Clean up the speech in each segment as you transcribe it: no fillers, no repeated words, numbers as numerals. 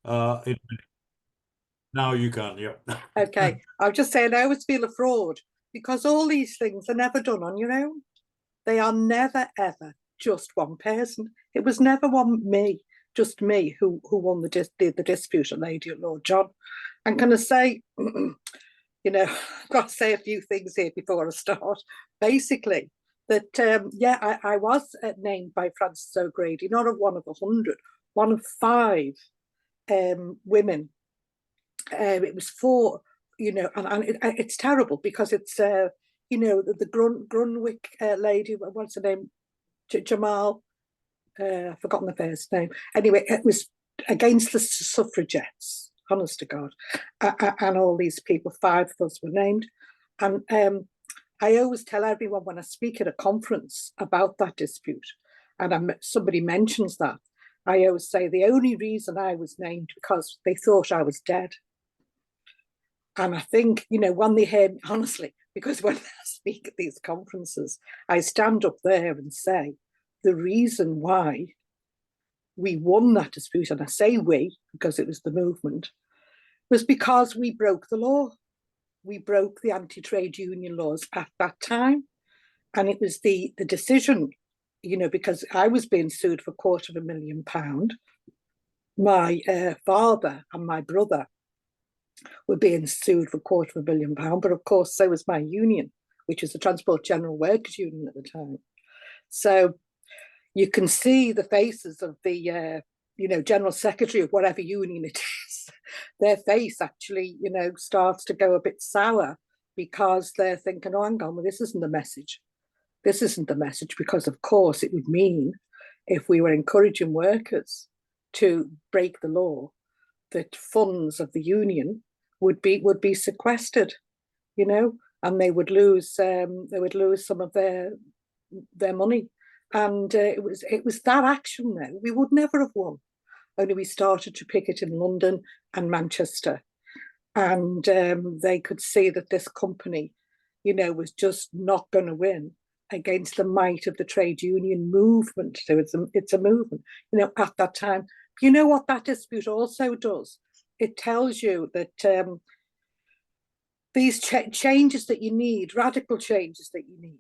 Uh, it, now you can, yeah. Okay, I was just saying I always feel a fraud because all these things are never done on your own. They are never ever just one person. It was never just me who won the dispute at Lady at Lord John. And can I say, I've got to say a few things here before I start. Basically, that I was named by Frances O'Grady, not of one of 100, one of five women. It was four, it's terrible because it's the Grunwick lady. What's her name? Jamal. I've forgotten the first name. Anyway, it was against the suffragettes. Honest to God, and all these people, five of us were named, and I always tell everyone when I speak at a conference about that dispute, and somebody mentions that, I always say the only reason I was named because they thought I was dead. And I think, when they hear me, honestly, because when I speak at these conferences, I stand up there and say, the reason why we won that dispute, and I say we, because it was the movement, was because we broke the law. We broke the anti-trade union laws at that time. And it was the decision, because I was being sued for £250,000. My father and my brother were being sued for £250,000, but of course so was my union, which was the Transport General Workers Union at the time. So you can see the faces of the general secretary of whatever union it is. Their face actually starts to go a bit sour because they're thinking, oh, hang on, well, this isn't the message. This isn't the message, because of course it would mean if we were encouraging workers to break the law, that funds of the union would be sequestered, and they would lose some of their money. And it was that action then. We would never have won, only we started to picket in London and Manchester. And they could see that this company, was just not going to win against the might of the trade union movement. So it's a movement, at that time. You know what that dispute also does? It tells you that these changes that you need, radical changes that you need,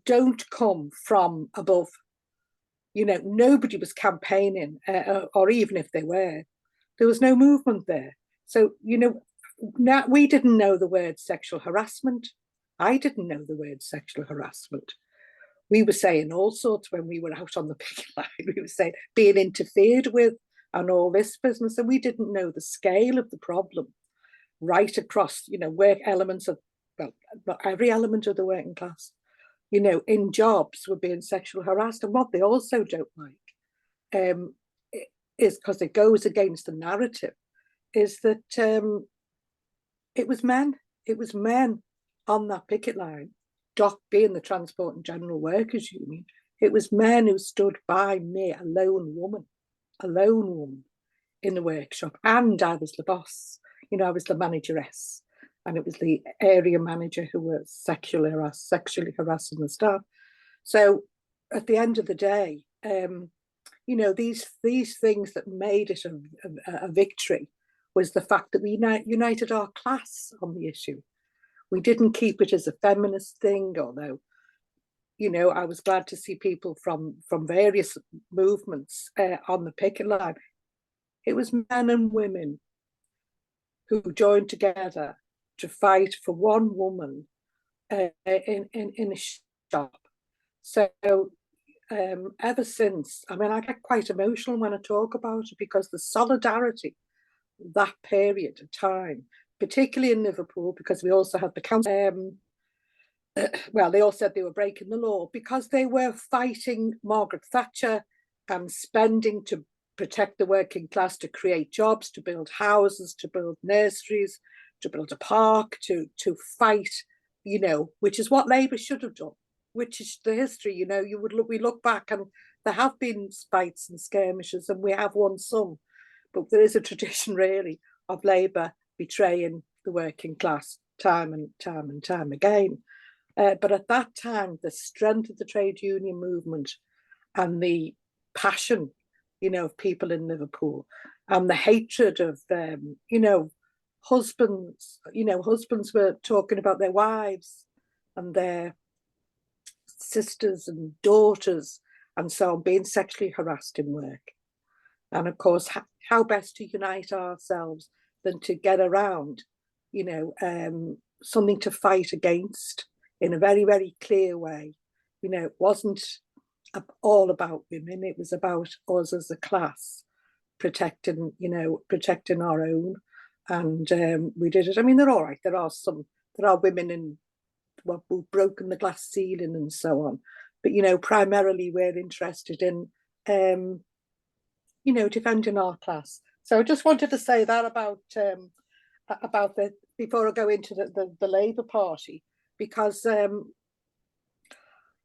don't come from above. Nobody was campaigning, or even if they were, there was no movement there. So, now we didn't know the word sexual harassment. I didn't know the word sexual harassment. We were saying all sorts when we were out on the picket line. We were saying being interfered with and all this business, and we didn't know the scale of the problem right across, work elements of, well, not every element of the working class, in jobs were being sexually harassed. And what they also don't like is, because it goes against the narrative, is that it was men on that picket line, DOC being the Transport and General Workers Union. It was men who stood by me, a lone woman in the workshop. And I was the boss, I was the manageress. And it was the area manager who was sexually harassing the staff. So at the end of the day, these things that made it a victory was the fact that we united our class on the issue. We didn't keep it as a feminist thing, although, I was glad to see people from various movements on the picket line. It was men and women who joined together to fight for one woman in a shop. So ever since, I get quite emotional when I talk about it, because the solidarity that period of time, particularly in Liverpool, because we also had the council. They all said they were breaking the law because they were fighting Margaret Thatcher and spending to protect the working class, to create jobs, to build houses, to build nurseries, to build a park, to fight, which is what Labour should have done, which is the history, we look back and there have been fights and skirmishes and we have won some, but there is a tradition really of Labour betraying the working class time and time again. But at that time, the strength of the trade union movement and the passion, of people in Liverpool, and the hatred of husbands. Husbands were talking about their wives and their sisters and daughters and so on being sexually harassed in work. And of course, how best to unite ourselves than to get around, something to fight against in a very, very clear way. It wasn't all about women. It was about us as a class protecting our own. And we did it. I mean, they're all right. There are women who've broken the glass ceiling and so on. But, primarily we're interested in, defending our class. So I just wanted to say that about before I go into the Labour Party, because, can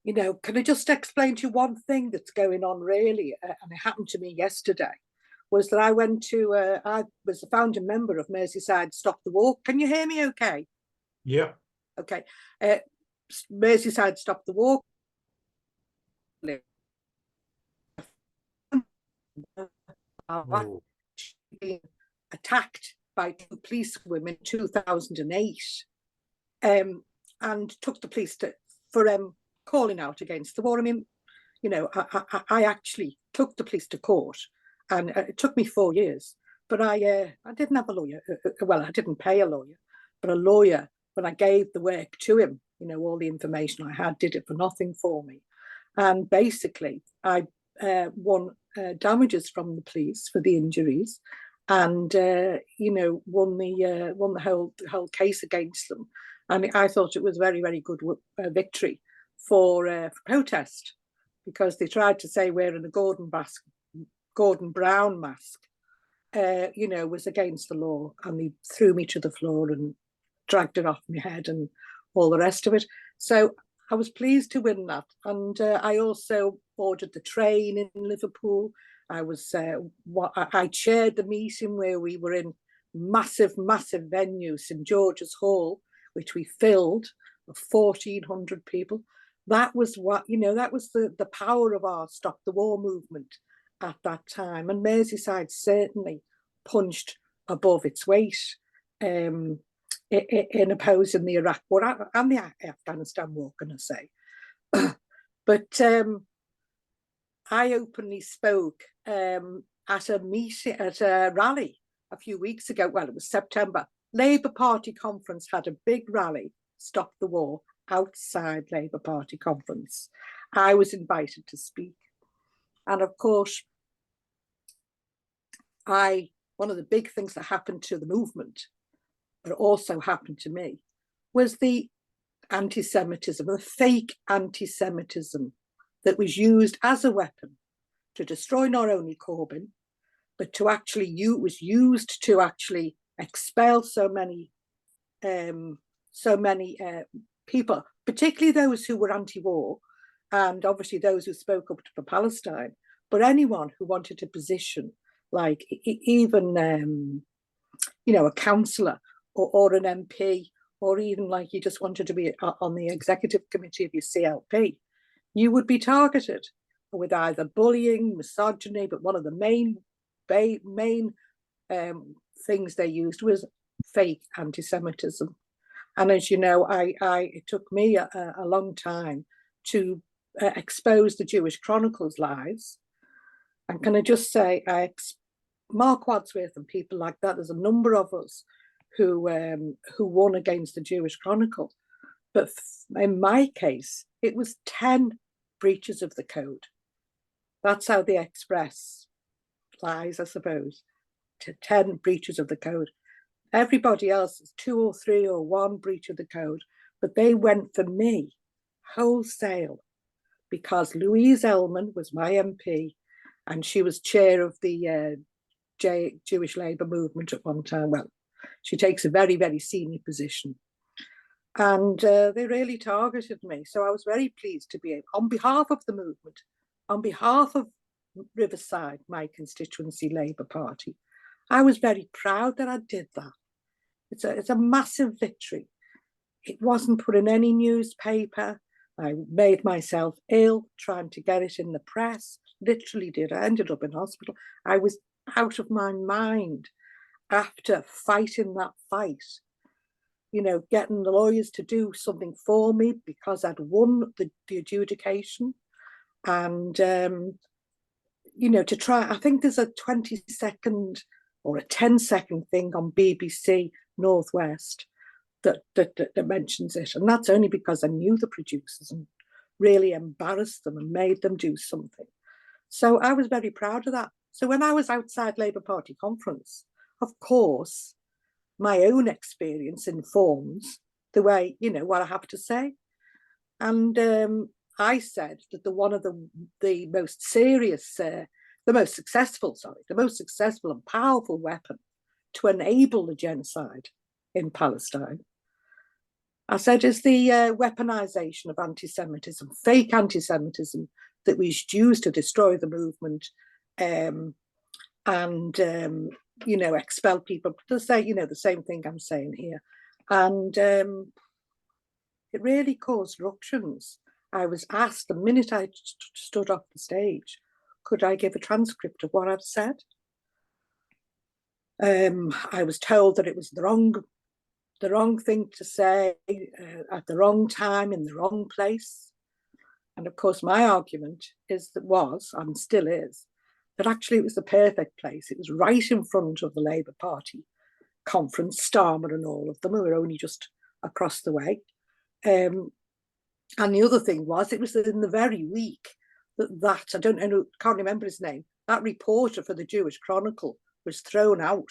I just explain to you one thing that's going on really, and it happened to me yesterday, was that I was a founding member of Merseyside Stop the War. Can you hear me okay? Yeah. Okay. Merseyside Stop the War. Oh. Being attacked by two police women in 2008, and took the police for calling out against the war. I mean, I actually took the police to court, and it took me 4 years. But I didn't have a lawyer. Well, I didn't pay a lawyer, but a lawyer, when I gave the work to him, all the information I had, did it for nothing for me. And basically, I won damages from the police for the injuries, and won the whole case against them. And I thought it was a very, very good victory for protest, because they tried to say wearing a Gordon Brown mask, was against the law, and they threw me to the floor and dragged it off my head and all the rest of it. So I was pleased to win that. And I also ordered the train in Liverpool. I chaired the meeting where we were in massive venue, St George's Hall, which we filled with 1,400 people. That was the power of our Stop the War movement at that time. And Merseyside certainly punched above its weight in opposing the Iraq War and the Afghanistan War, can I say. But I openly spoke at a rally a few weeks ago. Well, it was September. Labour Party conference had a big rally, Stop the War, outside Labour Party conference. I was invited to speak. And of course, one of the big things that happened to the movement, but also happened to me, was the anti-Semitism, the fake anti-Semitism that was used as a weapon to destroy not only Corbyn, but it was used to actually expel so many people, particularly those who were anti-war, and obviously those who spoke up for Palestine, but anyone who wanted a position, like even a councillor or an MP, or even like you just wanted to be on the executive committee of your CLP, you would be targeted with either bullying, misogyny, but one of the main things they used was fake anti-Semitism. And as you know, it took me a long time to expose the Jewish Chronicles lies. And can I just say, Mark Wadsworth and people like that, there's a number of us who won against the Jewish Chronicle. But in my case, it was 10 breaches of the code. That's how they express lies, I suppose. 10 breaches of the code. Everybody else is 2 or 3 or 1 breach of the code, but they went for me wholesale, because Louise Ellman was my MP, and she was chair of the Jewish Labour movement at one time. Well, she takes a very, very senior position. And they really targeted me. So I was very pleased to be able, on behalf of the movement, on behalf of Riverside, my constituency Labour Party, I was very proud that I did that. It's a massive victory. It wasn't put in any newspaper. I made myself ill trying to get it in the press. Literally did. I ended up in hospital. I was out of my mind after fighting that fight, you know, getting the lawyers to do something for me because I'd won the adjudication. And, you know, to try, I think there's a 20-second or a 10-second thing on BBC Northwest that mentions it. And that's only because I knew the producers and really embarrassed them and made them do something. So I was very proud of that. So when I was outside Labour Party conference, of course, my own experience informs the way, you know, what I have to say. And I said that one of the most serious, the most successful and powerful weapon to enable the genocide in Palestine, I said, is the weaponization of anti-Semitism, fake anti-Semitism that was used to destroy the movement and, you know, expel people to say, you know, the same thing I'm saying here. And it really caused ructions. I was asked the minute I stood off the stage, could I give a transcript of what I'd said? I was told that it was the wrong thing to say at the wrong time in the wrong place. And of course, my argument was and still is that actually it was the perfect place. It was right in front of the Labour Party conference, Starmer and all of them, who were only just across the way. And the other thing was, it was in the very week that I don't know, can't remember his name, that reporter for the Jewish Chronicle was thrown out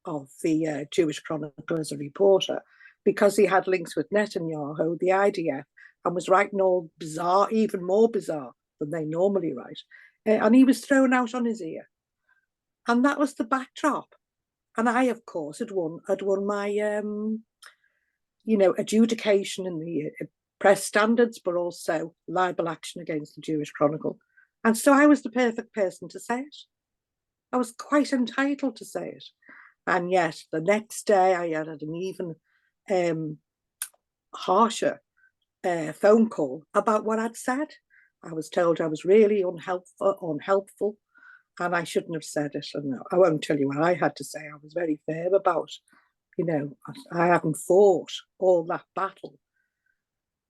of the Jewish Chronicle as a reporter because he had links with Netanyahu, the IDF, and was writing all bizarre, even more bizarre than they normally write. And he was thrown out on his ear. And that was the backdrop. And I, of course, had won my, you know, adjudication in the press standards, but also libel action against the Jewish Chronicle. And so I was the perfect person to say it. I was quite entitled to say it. And yet the next day I had an even harsher phone call about what I'd said. I was told I was really unhelpful, and I shouldn't have said it. And I won't tell you what I had to say. I was very firm about, you know, I haven't fought all that battle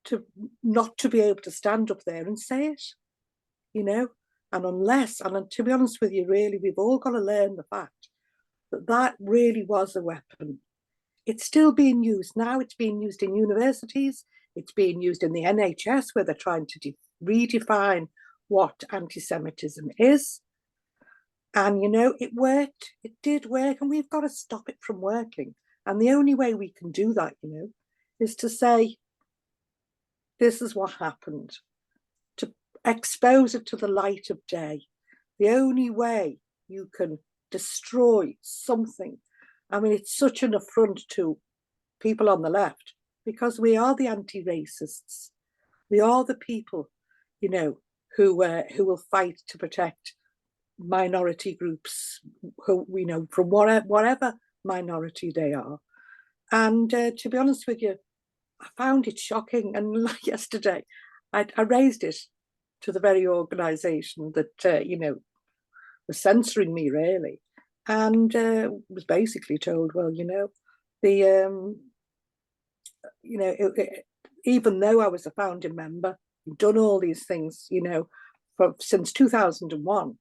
to not to be able to stand up there and say it, you know. And to be honest with you, really, we've all got to learn the fact that that really was a weapon. It's still being used now. It's being used in universities. It's being used in the NHS, where they're trying to redefine what anti-Semitism is. And, you know, it worked. It did work, and we've got to stop it from working. And the only way we can do that, you know, is to say, this is what happened, to expose it to the light of day. The only way you can destroy something, I mean, it's such an affront to people on the left, because we are the anti-racists. We are the people, you know, who will fight to protect minority groups, who we know from whatever minority they are. And to be honest with you, I found it shocking. And like yesterday, I raised it to the very organisation that you know, was censoring me, really, and was basically told, well, you know, the you know, even though I was a founding member, done all these things, you know, since 2001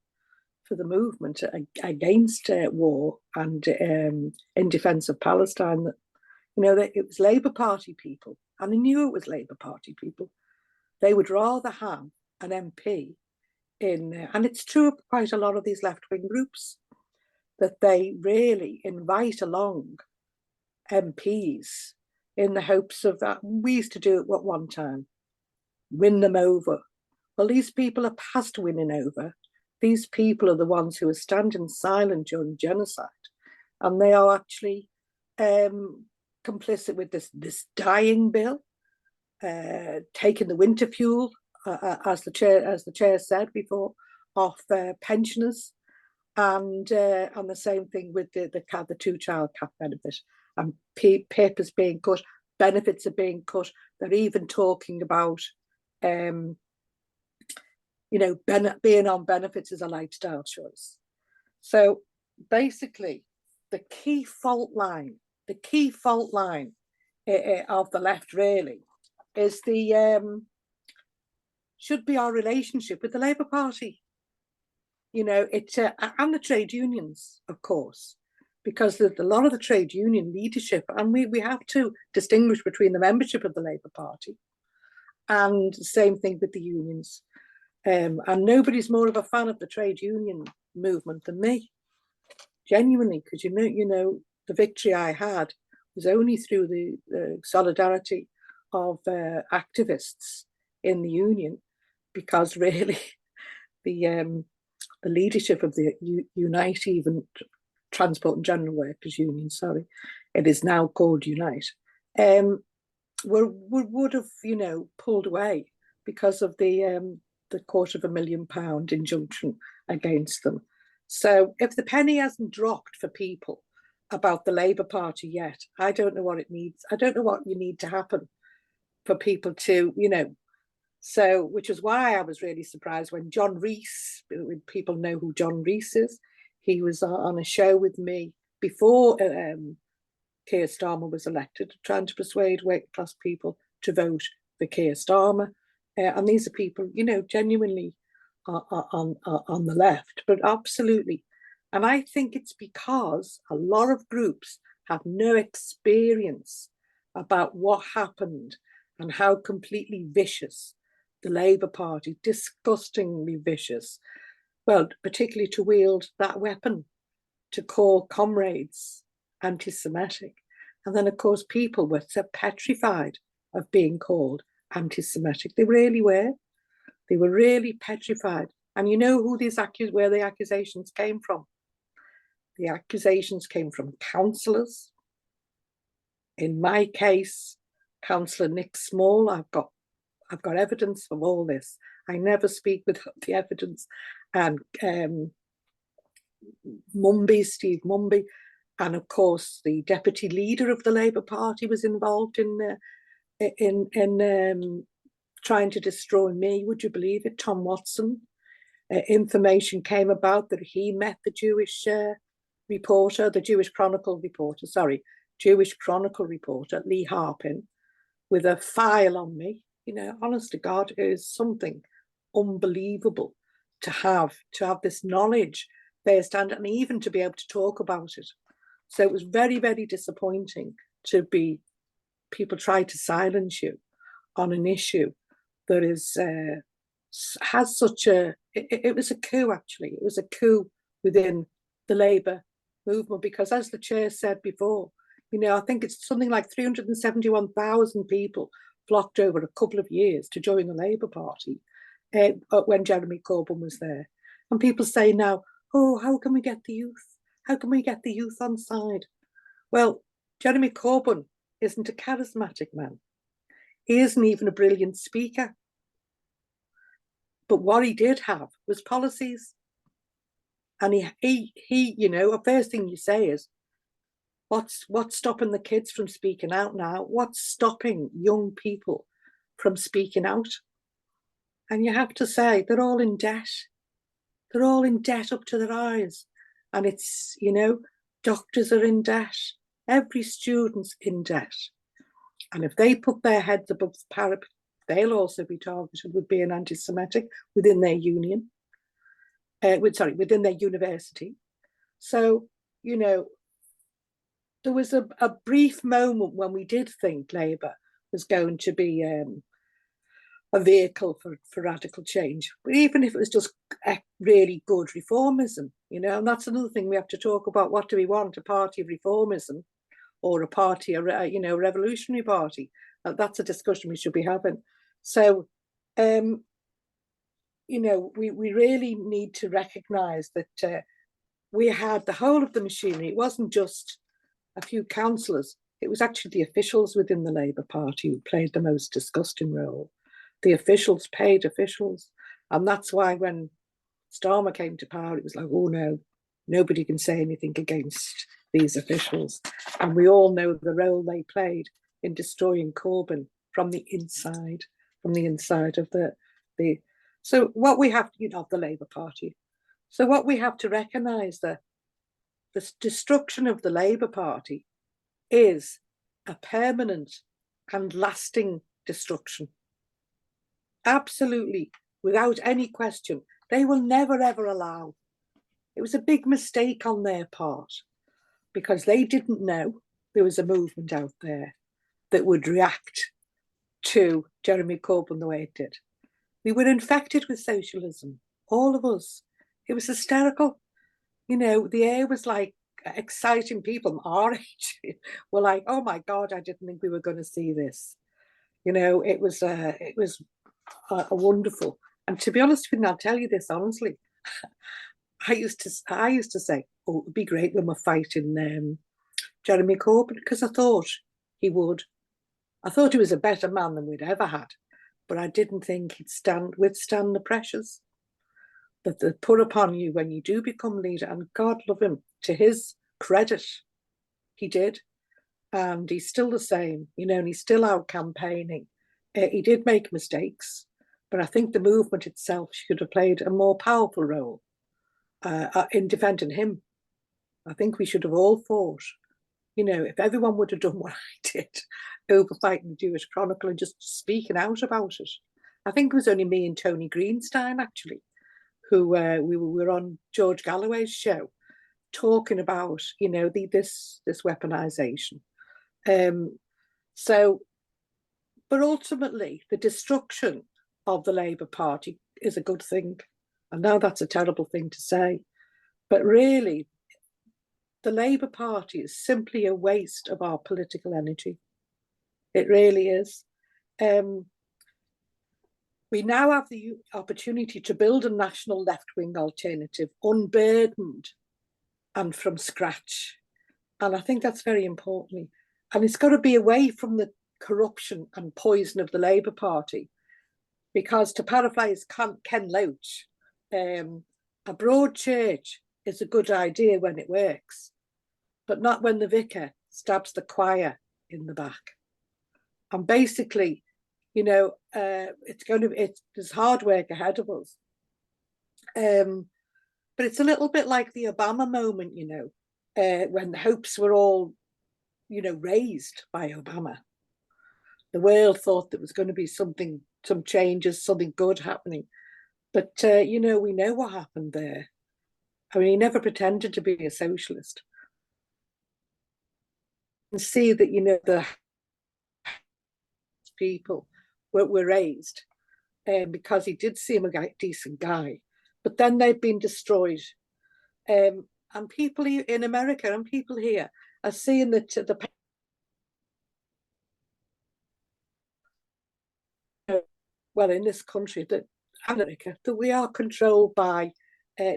for the movement against war and in defence of Palestine, that, you know, that it was Labour Party people, and I knew it was Labour Party people. They would rather have an MP in, and it's true of quite a lot of these left-wing groups, that they really invite along MPs in the hopes of that. We used to do it at one time, win them over. Well, these people are past winning over. These people are the ones who are standing silent during genocide, and they are actually complicit with this dying bill, taking the winter fuel, as the chair said before, off pensioners, and the same thing with the 2-child cap benefit, and papers being cut, benefits are being cut. They're even talking about you know, being on benefits is a lifestyle choice. So basically the key fault line of the left really is should be our relationship with the Labour Party. You know, and the trade unions, of course, because a lot of the trade union leadership, and we have to distinguish between the membership of the Labour Party and the same thing with the unions. And nobody's more of a fan of the trade union movement than me, genuinely, because you know, the victory I had was only through the solidarity of activists in the union, because really the leadership of the Unite, even Transport and General Workers Union, sorry, it is now called Unite, would have, you know, pulled away because of the £250,000 injunction against them. So if the penny hasn't dropped for people about the Labour Party yet, I don't know what it needs. I don't know what you need to happen for people to, you know. So, which is why I was really surprised when John Rees, people know who John Rees is, he was on a show with me before Keir Starmer was elected, trying to persuade working class people to vote for Keir Starmer. And these are people, you know, genuinely on the left, but absolutely. And I think it's because a lot of groups have no experience about what happened and how completely vicious the Labour Party, disgustingly vicious, well, particularly to wield that weapon, to call comrades anti-Semitic. And then, of course, people were so petrified of being called anti-Semitic. They really were. They were really petrified. And you know who where the accusations came from? The accusations came from councillors. In my case, Councillor Nick Small. I've got evidence of all this. I never speak without the evidence. And Steve Mumby, and of course the deputy leader of the Labour Party was involved in trying to destroy me. Would you believe it? Tom Watson. Information came about that he met the Jewish reporter, the Jewish Chronicle reporter, Lee Harpin, with a file on me. You know, honest to God, it is something unbelievable to have this knowledge firsthand, and even to be able to talk about it. So it was very, very disappointing to be people try to silence you on an issue that has such a. It was a coup, actually. It was a coup within the Labour movement, because, as the chair said before, you know, I think it's something like 371,000 people flocked over a couple of years to join the Labour Party when Jeremy Corbyn was there. And people say now, oh, how can we get the youth? How can we get the youth on side? Well, Jeremy Corbyn isn't a charismatic man. He isn't even a brilliant speaker. But what he did have was policies. And he you know, the first thing you say is, what's stopping the kids from speaking out now? What's stopping young people from speaking out? And you have to say, they're all in debt. They're all in debt up to their eyes. And it's, you know, doctors are in debt. Every student's in debt. And if they put their heads above the parapet, they'll also be targeted with being anti-Semitic within their union. Within their university. So, you know, there was a brief moment when we did think Labour was going to be a vehicle for radical change. But even if it was just really good reformism, you know, and that's another thing we have to talk about. What do we want? A party of reformism or a party, you know, revolutionary party? That's a discussion we should be having. So, you know, we really need to recognise that we had the whole of the machinery. It wasn't just a few councillors. It was actually the officials within the Labour Party who played the most disgusting role. The officials paid officials. And that's why when Starmer came to power, it was like, oh no, nobody can say anything against these officials. And we all know the role they played in destroying Corbyn from the inside of the. So what we have, you know, the Labour Party. So what we have to recognise that the destruction of the Labour Party is a permanent and lasting destruction. Absolutely, without any question. They will never, ever allow. It was a big mistake on their part because they didn't know there was a movement out there that would react to Jeremy Corbyn the way it did. We were infected with socialism, all of us. It was hysterical. You know, the air was like exciting. People our age were like, oh my God, I didn't think we were going to see this. You know, it was a wonderful. And to be honest with you, I'll tell you this honestly. I used to say, oh, it'd be great when we're fighting Jeremy Corbyn, because I thought he would. I thought he was a better man than we'd ever had, but I didn't think he'd withstand the pressures that they put upon you when you do become leader. And God love him, to his credit, he did. And he's still the same, you know, and he's still out campaigning. He did make mistakes, but I think the movement itself should have played a more powerful role in defending him. I think we should have all fought. You know, if everyone would have done what I did over fighting the Jewish Chronicle and just speaking out about it. I think it was only me and Tony Greenstein, actually, who we were on George Galloway's show talking about, you know, this weaponization. But ultimately, the destruction of the Labour Party is a good thing. And now that's a terrible thing to say. But really, the Labour Party is simply a waste of our political energy. It really is. We now have the opportunity to build a national left-wing alternative, unburdened and from scratch. And I think that's very important. And it's got to be away from the corruption and poison of the Labour Party. Because to paraphrase Ken Loach, a broad church is a good idea when it works, but not when the vicar stabs the in the back. And basically, you know, there's hard work ahead of us. But it's a little bit like the Obama moment, you know, when the hopes were all, you know, raised by Obama. The world thought there was going to be some changes, something good happening. But, you know, we know what happened there. I mean, he never pretended to be a socialist. And see that, you know, the people were raised because he did seem a decent guy. But then they've been destroyed. And people in America and people here are seeing that in this country, that America, that we are controlled by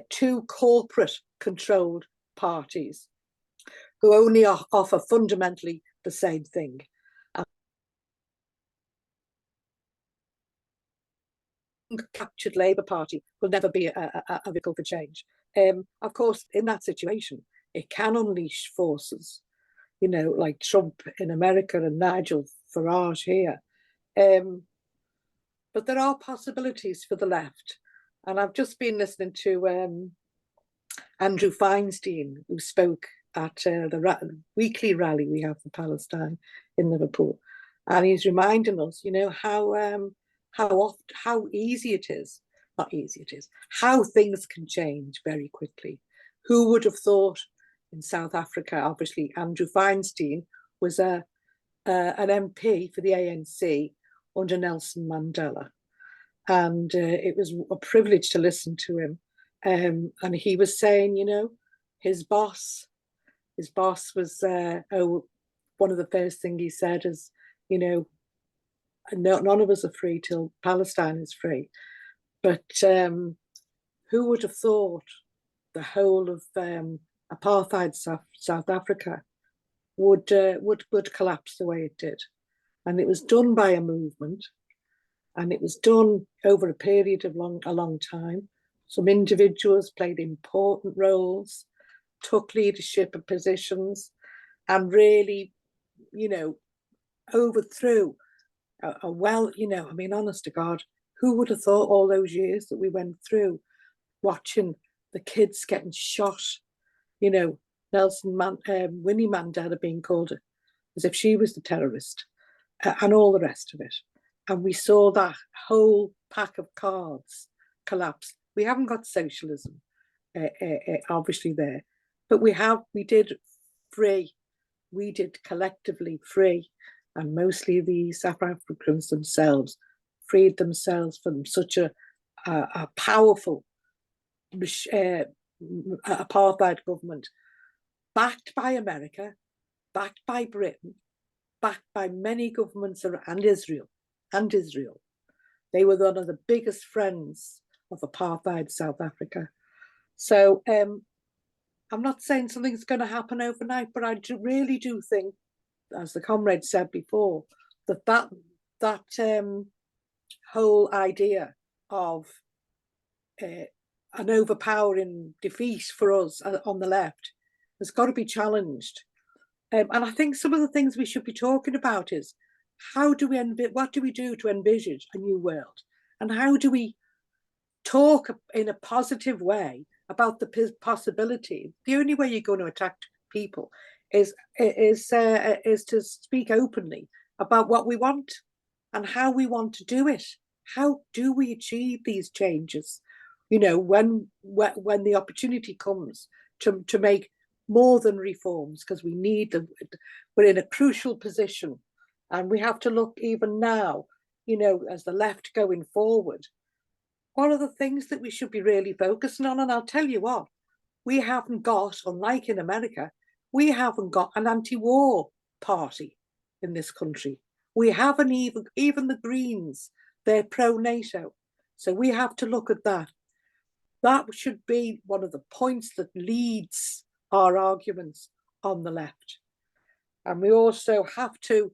two corporate-controlled parties who only offer fundamentally the same thing. Captured Labour Party will never be a vehicle for change. Of course, in that situation, it can unleash forces, you know, like Trump in America and Nigel Farage here. But there are possibilities for the left. And I've just been listening to Andrew Feinstein, who spoke at the weekly rally we have for Palestine in Liverpool. And he's reminding us, you know, how easy it is, not easy it is, how things can change very quickly. Who would have thought in South Africa, obviously, Andrew Feinstein was an MP for the ANC under Nelson Mandela. And it was a privilege to listen to him. And he was saying, you know, his boss was, one of the first things he said is, you know, none of us are free till Palestine is free. But who would have thought the whole of apartheid South Africa would collapse the way it did? And it was done by a movement, and it was done over a period of a long time. Some individuals played important roles, took leadership positions, and really, you know, overthrew you know, I mean, honest to God, who would have thought all those years that we went through watching the kids getting shot, you know, Winnie Mandela being called as if she was the terrorist, and all the rest of it. And we saw that whole pack of cards collapse. We haven't got socialism, obviously there, but we did free, we did collectively free, and mostly the South Africans themselves freed themselves from such a powerful apartheid government, backed by America, backed by Britain, backed by many governments and Israel. They were one of the biggest friends of apartheid South Africa. So I'm not saying something's going to happen overnight, but I really do think, as the comrade said before, that whole idea of an overpowering defeat for us on the left has got to be challenged. And I think some of the things we should be talking about is what do we do to envisage a new world? And how do we talk in a positive way about the possibility? The only way you're going to attack people is to speak openly about what we want and how we want to do it. How do we achieve these changes? You know, when the opportunity comes to make more than reforms, because we need them. We're in a crucial position, and we have to look even now, you know, as the left going forward, what are the things that we should be really focusing on? And I'll tell you what, we haven't got, unlike in America, we haven't got an anti-war party in this country. We haven't even the Greens, they're pro-NATO. So we have to look at that. That should be one of the points that leads our arguments on the left. And we also have to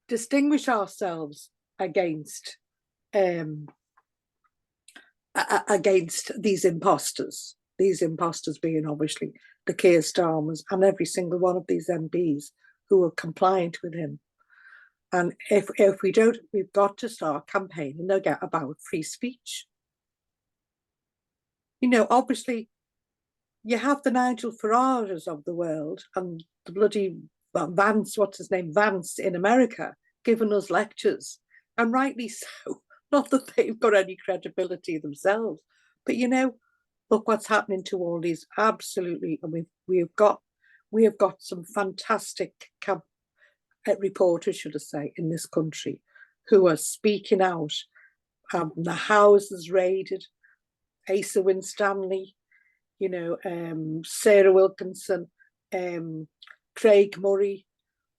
distinguish ourselves against these imposters being obviously the Keir Starmers and every single one of these MPs who are compliant with him. And if we don't, we've got to start campaigning again about free speech. You know, obviously, you have the Nigel Farages of the world and the bloody Vance, what's his name, Vance in America, giving us lectures, and rightly so. Not that they've got any credibility themselves, but you know, look what's happening to all these. Absolutely, and we have got some fantastic reporters, should I say, in this country, who are speaking out. The houses raided, Asa Winstanley, you know, Sarah Wilkinson, Craig Murray,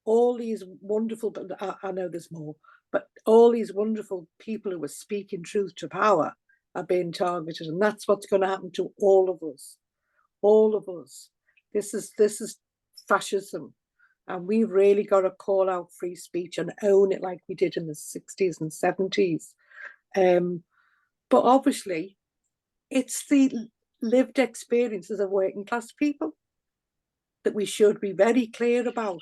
all these wonderful, but I know there's more, but all these wonderful people who are speaking truth to power are being targeted. And that's what's going to happen to all of us. All of us. This is fascism. And we've really got to call out free speech and own it like we did in the 60s and 70s. But obviously, it's the lived experiences of working class people that we should be very clear about.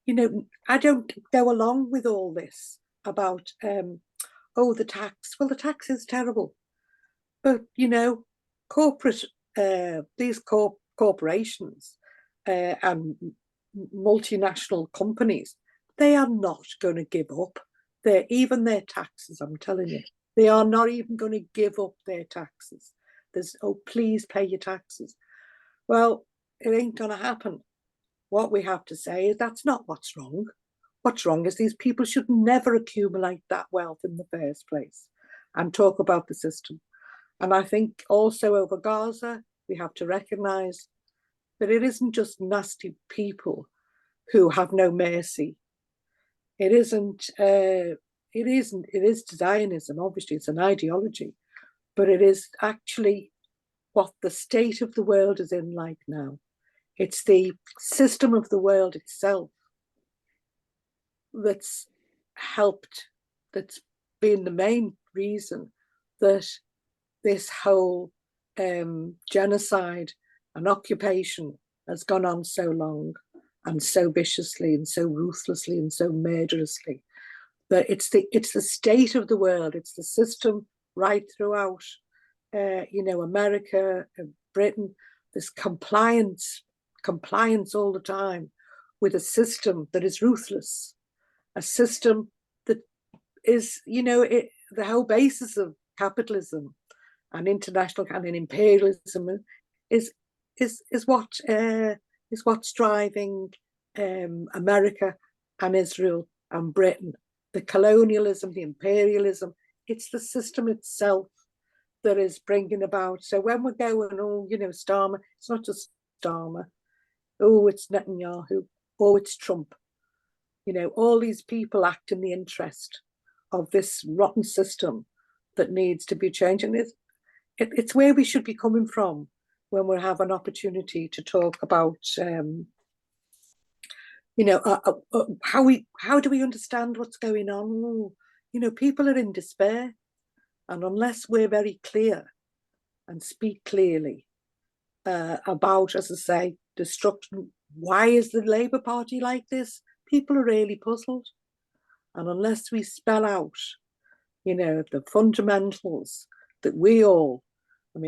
You know, I don't go along with all this about, the tax. Well, the tax is terrible. But, you know, these corporations and multinational companies, they are not going to give up even their taxes, I'm telling you. They are not even going to give up their taxes. Please pay your taxes. Well, it ain't going to happen. What we have to say is that's not what's wrong. What's wrong is these people should never accumulate that wealth in the first place, and talk about the system. And I think also over Gaza, we have to recognise that it isn't just nasty people who have no mercy. It is Zionism, obviously it's an ideology, but it is actually what the state of the world is in like now. It's the system of the world itself that's been the main reason that this whole genocide and occupation has gone on so long and so viciously and so ruthlessly and so murderously. But it's the state of the world, it's the system right throughout, America, Britain, this compliance compliance all the time with a system that is ruthless, a system that is, the whole basis of capitalism and international and imperialism is what's driving America and Israel and Britain. The colonialism, the imperialism, it's the system itself that is bringing about. So when we're going, oh, Starmer, it's not just Starmer. Oh, it's Netanyahu. Oh, it's Trump. All these people act in the interest of this rotten system that needs to be changed. And it's where we should be coming from when we have an opportunity to talk about how do we understand what's going on? People are in despair, and unless we're very clear and speak clearly about, as I say, destruction, why is the Labour Party like this? People are really puzzled, and unless we spell out, the fundamentals that we all,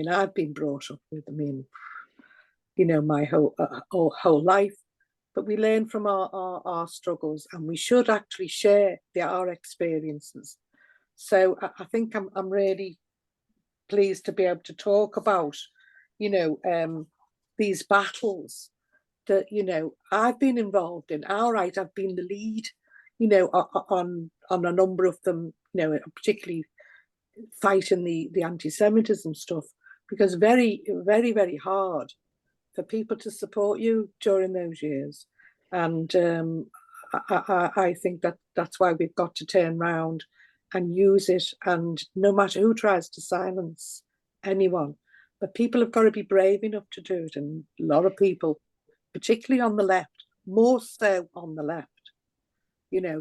I've been brought up with, my whole life. But we learn from our struggles, and we should actually share our experiences. So I think I'm really pleased to be able to talk about, these battles that I've been involved in. All right, I've been the lead, on a number of them, particularly fighting the anti-Semitism stuff, because very, very, very hard for people to support you during those years. And I think that's why we've got to turn around and use it. And no matter who tries to silence anyone, but people have got to be brave enough to do it. And a lot of people, particularly on the left, more so on the left,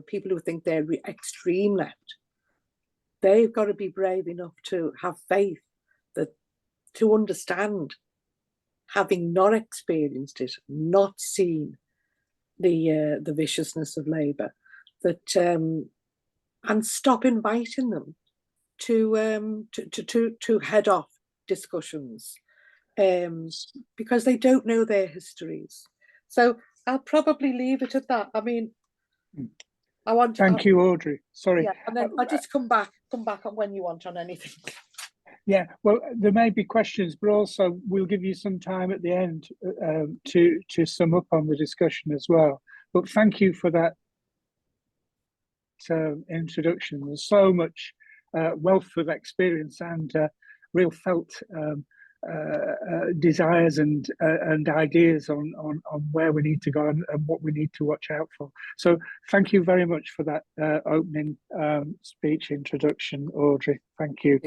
people who think they're extreme left, they've got to be brave enough to have faith, that to understand, having not experienced it, not seen the viciousness of Labour, that and stop inviting them to head off discussions, because they don't know their histories. So I'll probably leave it at that. I want. Thank you, Audrey. Sorry. Yeah, and then I'll just come back on when you want on anything. Yeah, well, there may be questions, but also we'll give you some time at the end to sum up on the discussion as well. But thank you for that introduction. There's so much wealth of experience and real felt desires and ideas on where we need to go and what we need to watch out for. So thank you very much for that opening speech introduction, Audrey. Thank you.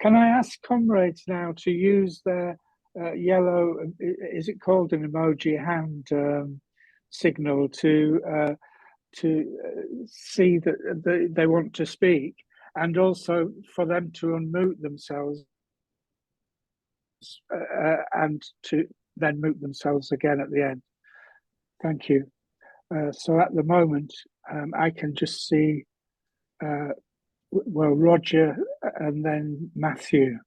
Can I ask comrades now to use their yellow, is it called an emoji hand signal to see that they want to speak, and also for them to unmute themselves and to then mute themselves again at the end. Thank you. So at the moment, I can just see, well, Roger and then Matthew.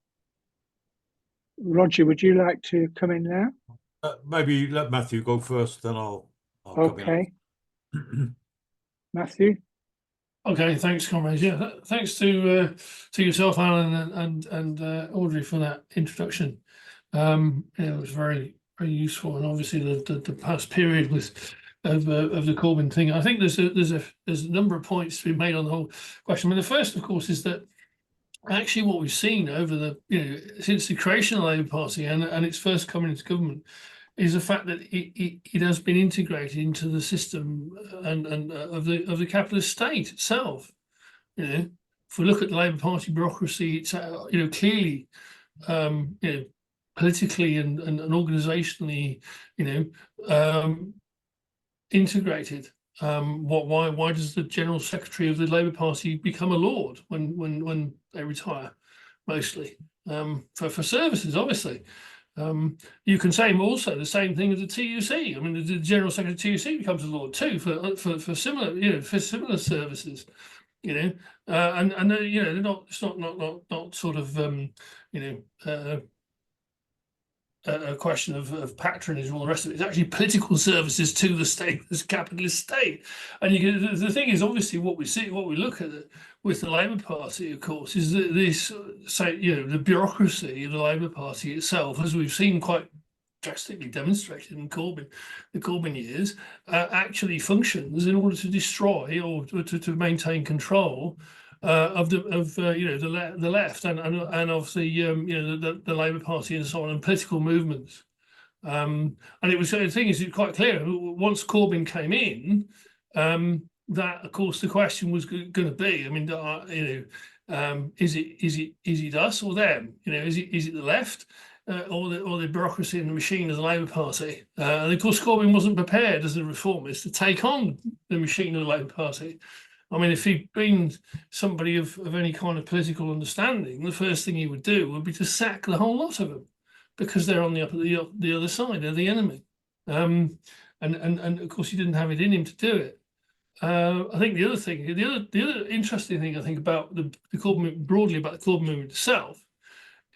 Roger, would you like to come in now? Maybe let Matthew go first, then I'll okay. Come in. Matthew. Okay, thanks, comrades. Yeah, thanks to yourself, Alan, and Audrey for that introduction. It was very, very useful, and obviously the past period of the Corbyn thing. I think there's a number of points to be made on the whole question. The first, of course, is that actually what we've seen over since the creation of the Labour Party and its first coming into government is the fact that it has been integrated into the system and of the capitalist state itself. If we look at the Labour Party bureaucracy, it's clearly politically and organisationally integrated. Why does the General Secretary of the Labour Party become a Lord when they retire, mostly for services, obviously? You can say also the same thing as the TUC. The General Secretary of the TUC becomes a Lord too for similar for similar services. And they're not, it's not sort of a question of patronage and all the rest of it. It's actually political services to the state, this capitalist state. And the thing is, obviously, what we look at with the Labour Party, of course, is that this, the bureaucracy of the Labour Party itself, as we've seen quite drastically demonstrated in the Corbyn years, actually functions in order to destroy or to maintain control of the left and of the Labour Party and so on, and political movements. And it was, the thing is, it's quite clear once Corbyn came in, that of course the question was going to be, I mean, is it us or them? Is it the left? Or the bureaucracy and the machine of the Labour Party. And of course, Corbyn wasn't prepared as a reformist to take on the machine of the Labour Party. I mean, if he'd been somebody of any kind of political understanding, the first thing he would do would be to sack the whole lot of them, because they're on the other side, they're the enemy. And of course, he didn't have it in him to do it. I think the other interesting thing I think about the Corbyn, broadly about the Corbyn movement itself,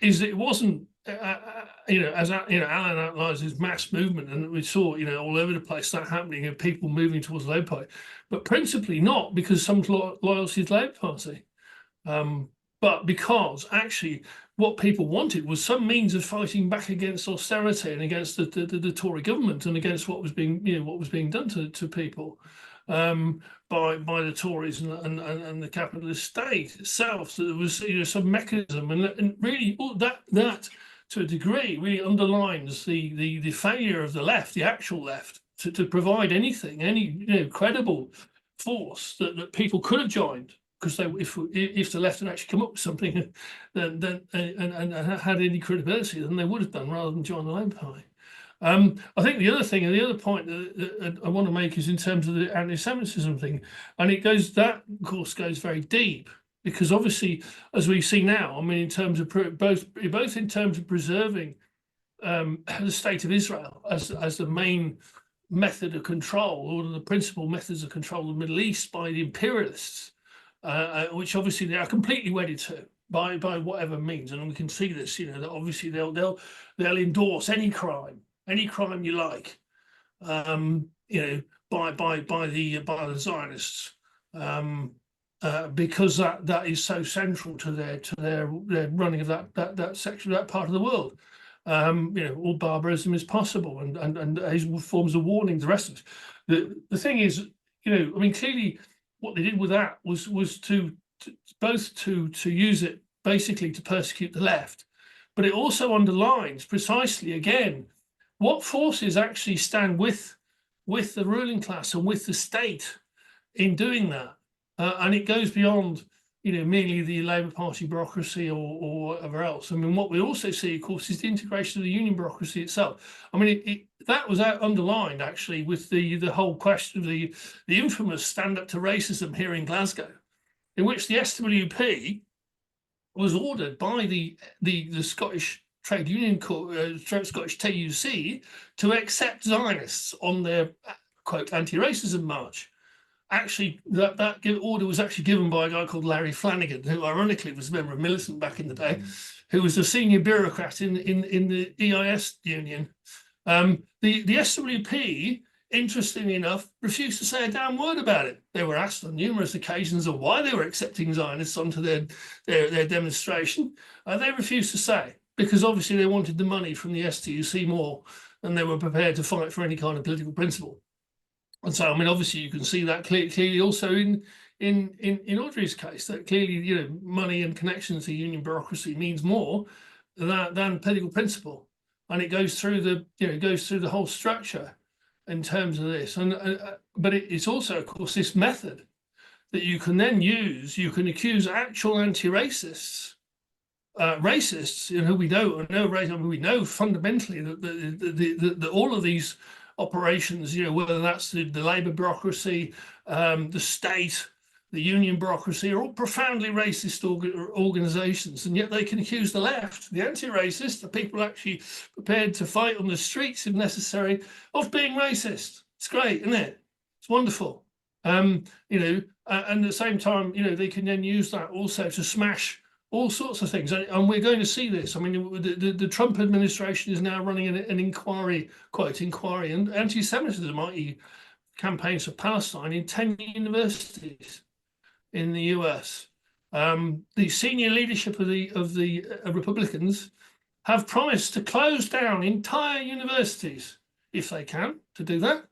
is that it wasn't, as Alan outlines, this mass movement, and we saw, all over the place that happening, and people moving towards the Labour Party, but principally not because some loyalty to the Labour Party, but because actually what people wanted was some means of fighting back against austerity and against the Tory government and against what was being done to people by the Tories and the capitalist state itself. So there was some mechanism, and really all that to a degree really underlines the failure of the left, the actual left, to provide anything, any credible force that people could have joined, because if the left had actually come up with something and had any credibility, then they would have done, rather than join the Labour Party. I think the other point that I want to make is in terms of the anti-Semitism thing, and that of course goes very deep, because obviously, as we see now, I mean, in terms of both in terms of preserving the state of Israel as the main method of control, or the principal methods of control of the Middle East by the imperialists, which obviously they are completely wedded to by whatever means, and we can see this, that obviously they'll endorse any crime you like, by the Zionists, because that is so central to their running of that section, that part of the world. All barbarism is possible, and his forms of warning the rest of us. The thing is, I mean, clearly what they did with that was to use it basically to persecute the left, but it also underlines precisely again what forces actually stand with the ruling class and with the state in doing that, and it goes beyond merely the Labour Party bureaucracy or whatever else. I mean, what we also see, of course, is the integration of the union bureaucracy itself. I mean, that was underlined actually with the whole question of the infamous stand up to racism here in Glasgow, in which the SWP was ordered by the Scottish Trade Union Scottish TUC to accept Zionists on their quote anti-racism march. Actually, that order was actually given by a guy called Larry Flanagan, who ironically was a member of Militant back in the day, who was a senior bureaucrat in the EIS union. The SWP, interestingly enough, refused to say a damn word about it. They were asked on numerous occasions of why they were accepting Zionists onto their demonstration. They refused to say, because obviously they wanted the money from the STUC more than they were prepared to fight for any kind of political principle. And so, I mean, obviously you can see that clearly also in Audrey's case, that clearly, money and connections to union bureaucracy means more than political principle. And it goes through the whole structure in terms of this. But it's also, of course, this method that you can then use. You can accuse actual anti-racists, racists, who we know fundamentally that all of these operations, whether that's the Labour bureaucracy, the state, the union bureaucracy, are all profoundly racist organisations, and yet they can accuse the left, the anti-racist, the people actually prepared to fight on the streets if necessary, of being racist. It's great, isn't it? It's wonderful. And at the same time, they can then use that also to smash all sorts of things, and we're going to see this. I mean, the Trump administration is now running an inquiry, quote inquiry, and anti-Semitism, i.e., campaigns for Palestine in 10 universities in the US. The senior leadership of the Republicans have promised to close down entire universities if they can to do that.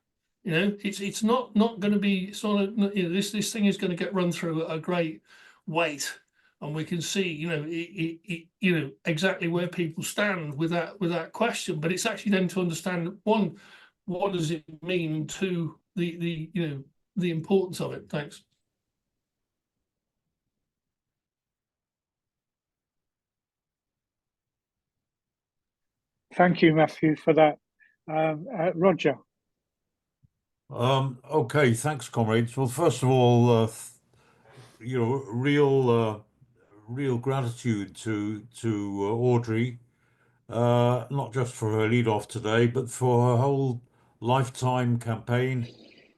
You know, it's not going to be, it's not, you know, this thing is going to get run through a great weight, and we can see, you know, you know exactly where people stand with that question. But it's actually then to understand, one, what does it mean, to the you know, the importance of it. Thanks. Thank you, Matthew, for that. Roger. Okay, thanks, comrades. Well, first of all, you know, real gratitude to Audrey, not just for her lead off today, but for her whole lifetime campaign.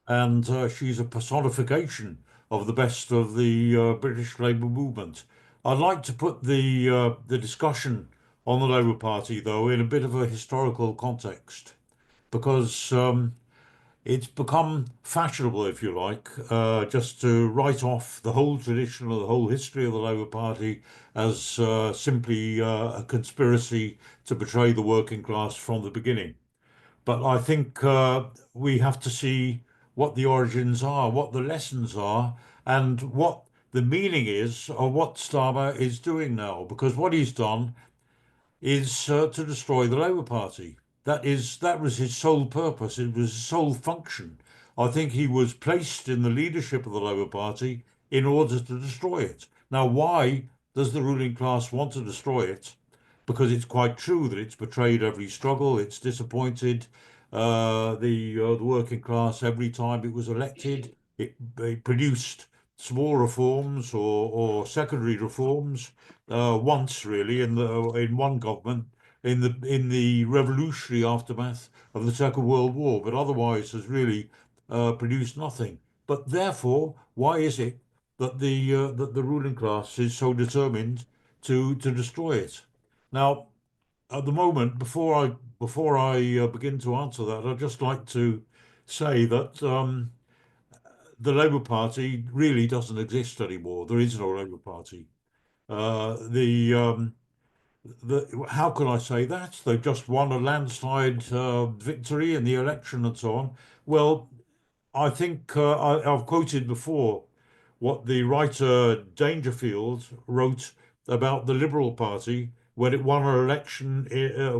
And she's a personification of the best of the British Labour movement. I'd like to put the discussion on the Labour Party, though, in a bit of a historical context, because it's become fashionable, if you like, just to write off the whole tradition or the whole history of the Labour Party as simply a conspiracy to betray the working class from the beginning. But I think we have to see what the origins are, what the lessons are, and what the meaning is of what Starmer is doing now. Because what he's done is to destroy the Labour Party. That was his sole purpose. It was his sole function. I think he was placed in the leadership of the Labour Party in order to destroy it. Now, why does the ruling class want to destroy it? Because it's quite true that it's betrayed every struggle. It's disappointed the working class every time it was elected. It produced small reforms or secondary reforms once, really, in one government in the revolutionary aftermath of the Second World War, but otherwise has really produced nothing. But therefore, why is it that the ruling class is so determined to destroy it? Now, at the moment, before I begin to answer that, I'd just like to say that the Labour Party really doesn't exist anymore. There is no Labour Party. How can I say that? They've just won a landslide victory in the election and so on. Well, I think I've quoted before what the writer Dangerfield wrote about the Liberal Party when it won an election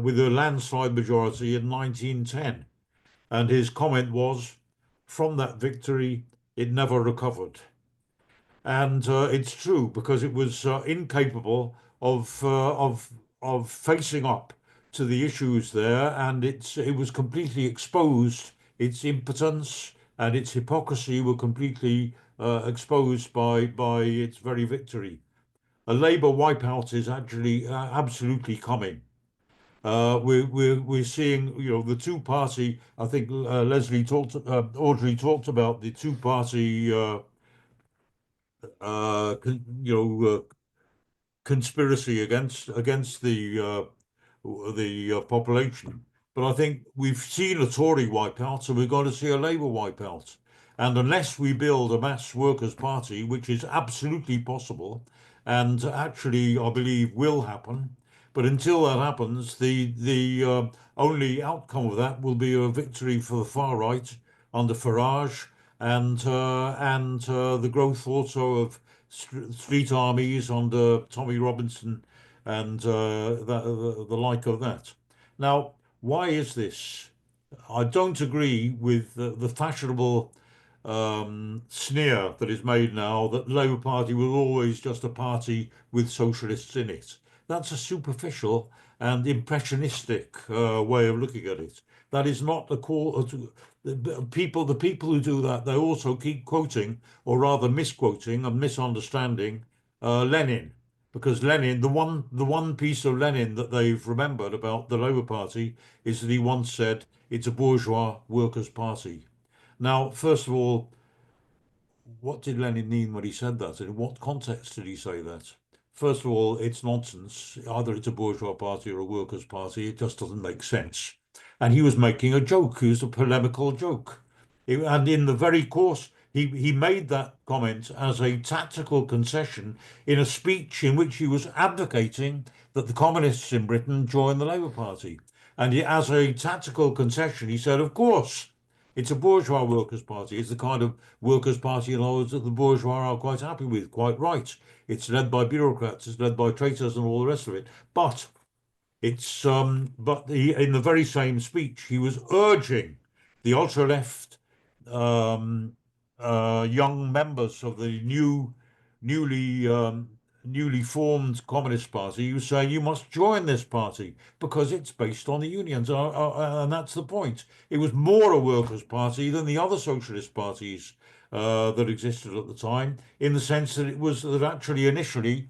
with a landslide majority in 1910. And his comment was, from that victory, it never recovered. And it's true, because it was incapable of facing up to the issues there, and it was completely exposed. Its impotence and its hypocrisy were completely exposed by its very victory. A Labour wipeout is actually absolutely coming. We're seeing, you know, the two-party. I think Audrey talked about the two-party, you know, conspiracy against the population. But I think we've seen a Tory wipeout, so we're going to see a Labour wipeout. And unless we build a mass workers' party, which is absolutely possible, and actually I believe will happen, but until that happens, the only outcome of that will be a victory for the far right under Farage, and the growth also of street armies under Tommy Robinson and the like of that. Now, why is this? I don't agree with the fashionable sneer that is made now that the Labour Party was always just a party with socialists in it. That's a superficial and impressionistic way of looking at it. That is not the call. The people who do that, they also keep quoting, or rather misquoting and misunderstanding Lenin, because Lenin, the one piece of Lenin that they've remembered about the Labour Party is that he once said it's a bourgeois workers' party. Now, first of all, what did Lenin mean when he said that? And in what context did he say that? first of all, it's nonsense. Either it's a bourgeois party or a workers' party. It just doesn't make sense. And he was making a joke. He was a polemical joke. And in the very course, he made that comment as a tactical concession in a speech in which he was advocating that the communists in Britain join the Labour Party. And as a tactical concession, he said, of course, it's a bourgeois workers' party. It's the kind of workers' party, in other words, that the bourgeois are quite happy with, quite right. It's led by bureaucrats, it's led by traitors and all the rest of it. But in the very same speech, he was urging the ultra left young members of the newly newly formed Communist Party. He was saying you must join this party because it's based on the unions, and that's the point. It was more a workers' party than the other socialist parties that existed at the time, in the sense that it was that actually initially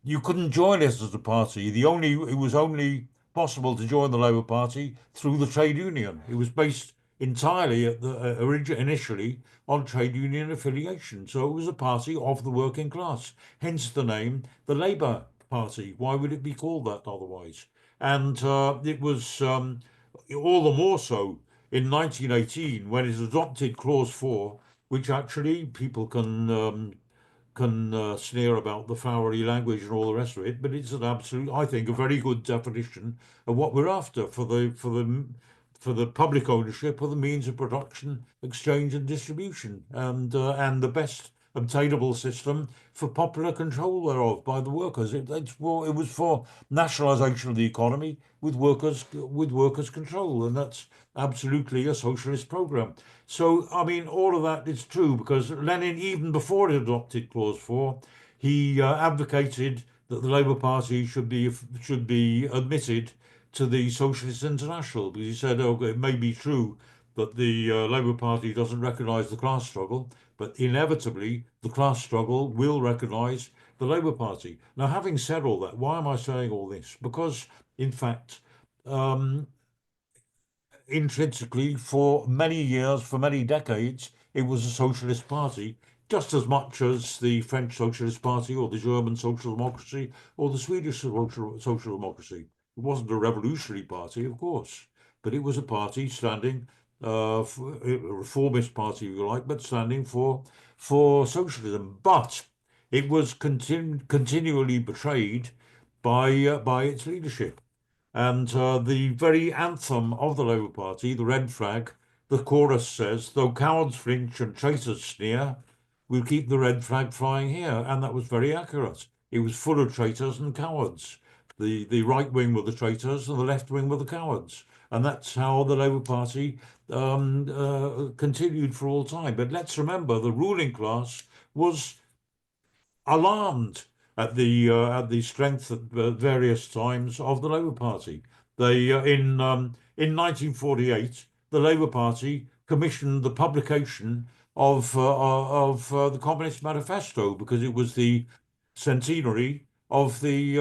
you couldn't join it as a party. It was only possible to join the Labour Party through the trade union. It was based entirely at the initially on trade union affiliation. So it was a party of the working class. Hence the name, the Labour Party. Why would it be called that otherwise? And it was all the more so in 1918 when it adopted Clause 4, which actually people can sneer about the flowery language and all the rest of it, but it's an absolute, I think, a very good definition of what we're after for the public ownership of the means of production, exchange, and distribution, and the best obtainable system for popular control thereof by the workers. It was for nationalisation of the economy with workers control, and that's absolutely a socialist program. So, I mean, all of that is true because Lenin, even before he adopted Clause 4, he advocated that the Labour Party should be admitted to the Socialist International because he said, "Oh, it may be true that the Labour Party doesn't recognise the class struggle, but inevitably the class struggle will recognise the Labour Party." Now, having said all that, why am I saying all this? Because, in fact, intrinsically, for many years, for many decades, it was a socialist party, just as much as the French Socialist Party or the German Social Democracy or the Swedish Social Democracy. It wasn't a revolutionary party, of course, but it was a party standing, a reformist party, if you like, but standing for socialism. But it was continually betrayed by its leadership. And the very anthem of the Labour Party, the red flag, the chorus says, "Though cowards flinch and traitors sneer, we'll keep the red flag flying here." And that was very accurate. It was full of traitors and cowards. The right wing were the traitors and the left wing were the cowards. And that's how the Labour Party continued for all time. But let's remember, the ruling class was alarmed at the strength at various times of the Labour Party. They in 1948, the Labour Party commissioned the publication of the Communist Manifesto because it was the centenary of the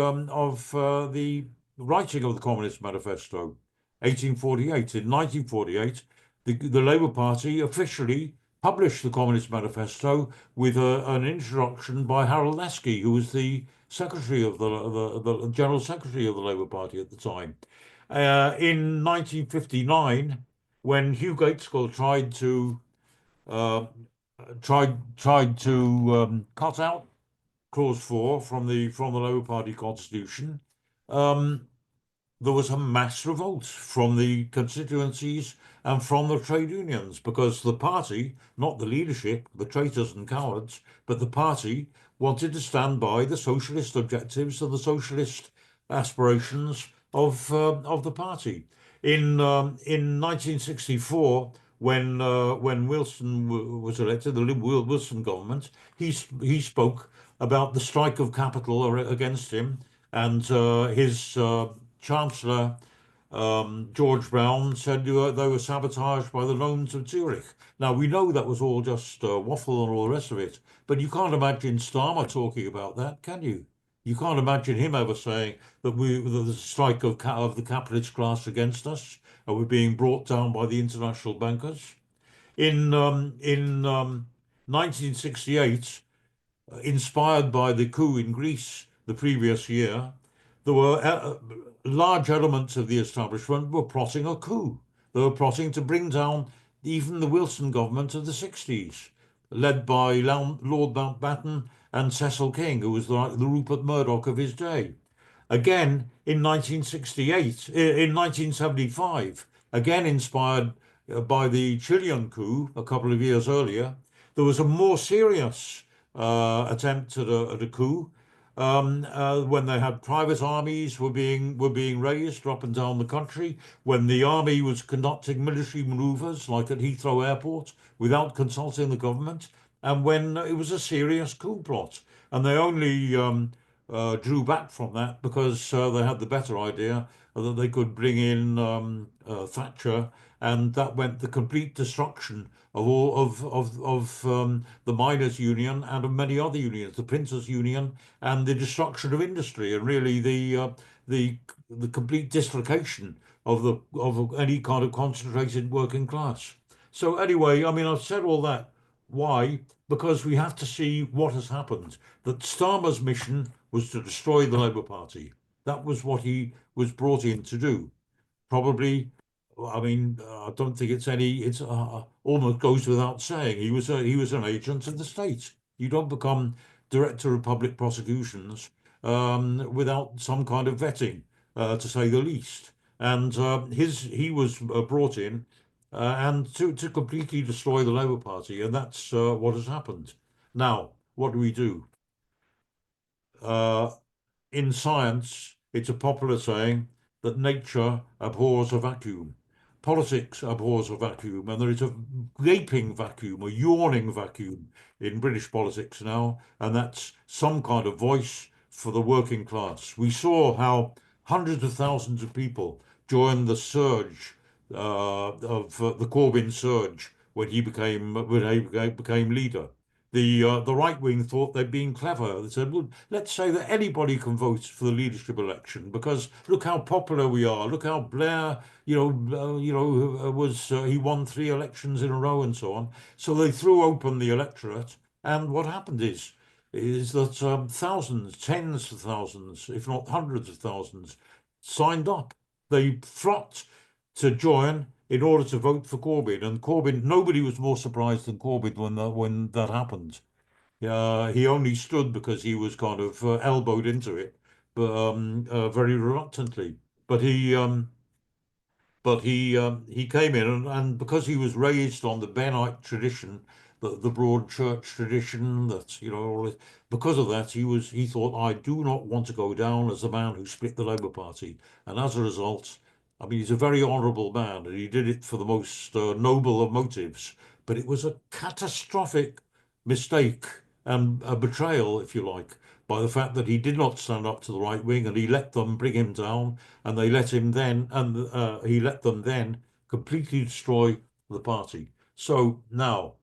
writing of the Communist Manifesto, 1848. In 1948, the Labour Party officially published the Communist Manifesto with an introduction by Harold Laski, who was the secretary of the general secretary of the Labour Party at the time. In 1959, when Hugh Gaitskell tried to cut out Clause 4 from the Labour Party constitution, there was a mass revolt from the constituencies and from the trade unions because the party, not the leadership, the traitors and cowards, but the party wanted to stand by the socialist objectives and the socialist aspirations of the party. In 1964, when Wilson was elected, the Liberal Wilson government, he spoke about the strike of capital against him, and his Chancellor George Brown said they were sabotaged by the loans of Zurich. Now, we know that was all just waffle and all the rest of it, but you can't imagine Starmer talking about that, can you? You can't imagine him ever saying that there's a strike of the capitalist class against us and we're being brought down by the international bankers. In 1968, inspired by the coup in Greece, the previous year, there were large elements of the establishment were plotting a coup. They were plotting to bring down even the Wilson government of the 60s, led by Lord Mountbatten and Cecil King, who was the Rupert Murdoch of his day. Again, in 1968, in 1975, again inspired by the Chilean coup a couple of years earlier, there was a more serious attempt at a coup when they had private armies were being raised up and down the country, when the army was conducting military manoeuvres like at Heathrow Airport without consulting the government, and when it was a serious coup plot, and they only drew back from that because they had the better idea that they could bring in Thatcher, and that meant the complete destruction of all of the miners' union and of many other unions, the printers' union, and the destruction of industry, and really the complete dislocation of any kind of concentrated working class. So anyway, I mean, I've said all that. Why? Because we have to see what has happened. That Starmer's mission was to destroy the Labour Party. That was what he was brought in to do. Probably, I mean, I don't think it's almost goes without saying. He was an agent of the state. You don't become director of public prosecutions without some kind of vetting, to say the least. And he was brought in and to completely destroy the Labour Party, and that's what has happened. Now, what do we do? In science, it's a popular saying that nature abhors a vacuum. Politics abhors a vacuum, and there is a gaping vacuum, a yawning vacuum in British politics now, and that's some kind of voice for the working class. We saw how hundreds of thousands of people joined the surge of the Corbyn surge when he became leader. The right wing thought they'd been clever. They said, well, let's say that anybody can vote for the leadership election because look how popular we are. Look how Blair, he won 3 elections in a row and so on. So they threw open the electorate, and what happened is that thousands, tens of thousands, if not hundreds of thousands, signed up. They flocked to join in order to vote for Corbyn. And Corbyn, nobody was more surprised than Corbyn when that happened. He only stood because he was kind of elbowed into it, but very reluctantly. But he came in, and because he was raised on the Benite tradition, the broad church tradition, because of that, he thought, I do not want to go down as the man who split the Labour Party. And as a result, I mean, he's a very honourable man, and he did it for the most noble of motives. But it was a catastrophic mistake and a betrayal, if you like, by the fact that he did not stand up to the right wing, and he let them bring him down, and he let them then completely destroy the party. So now,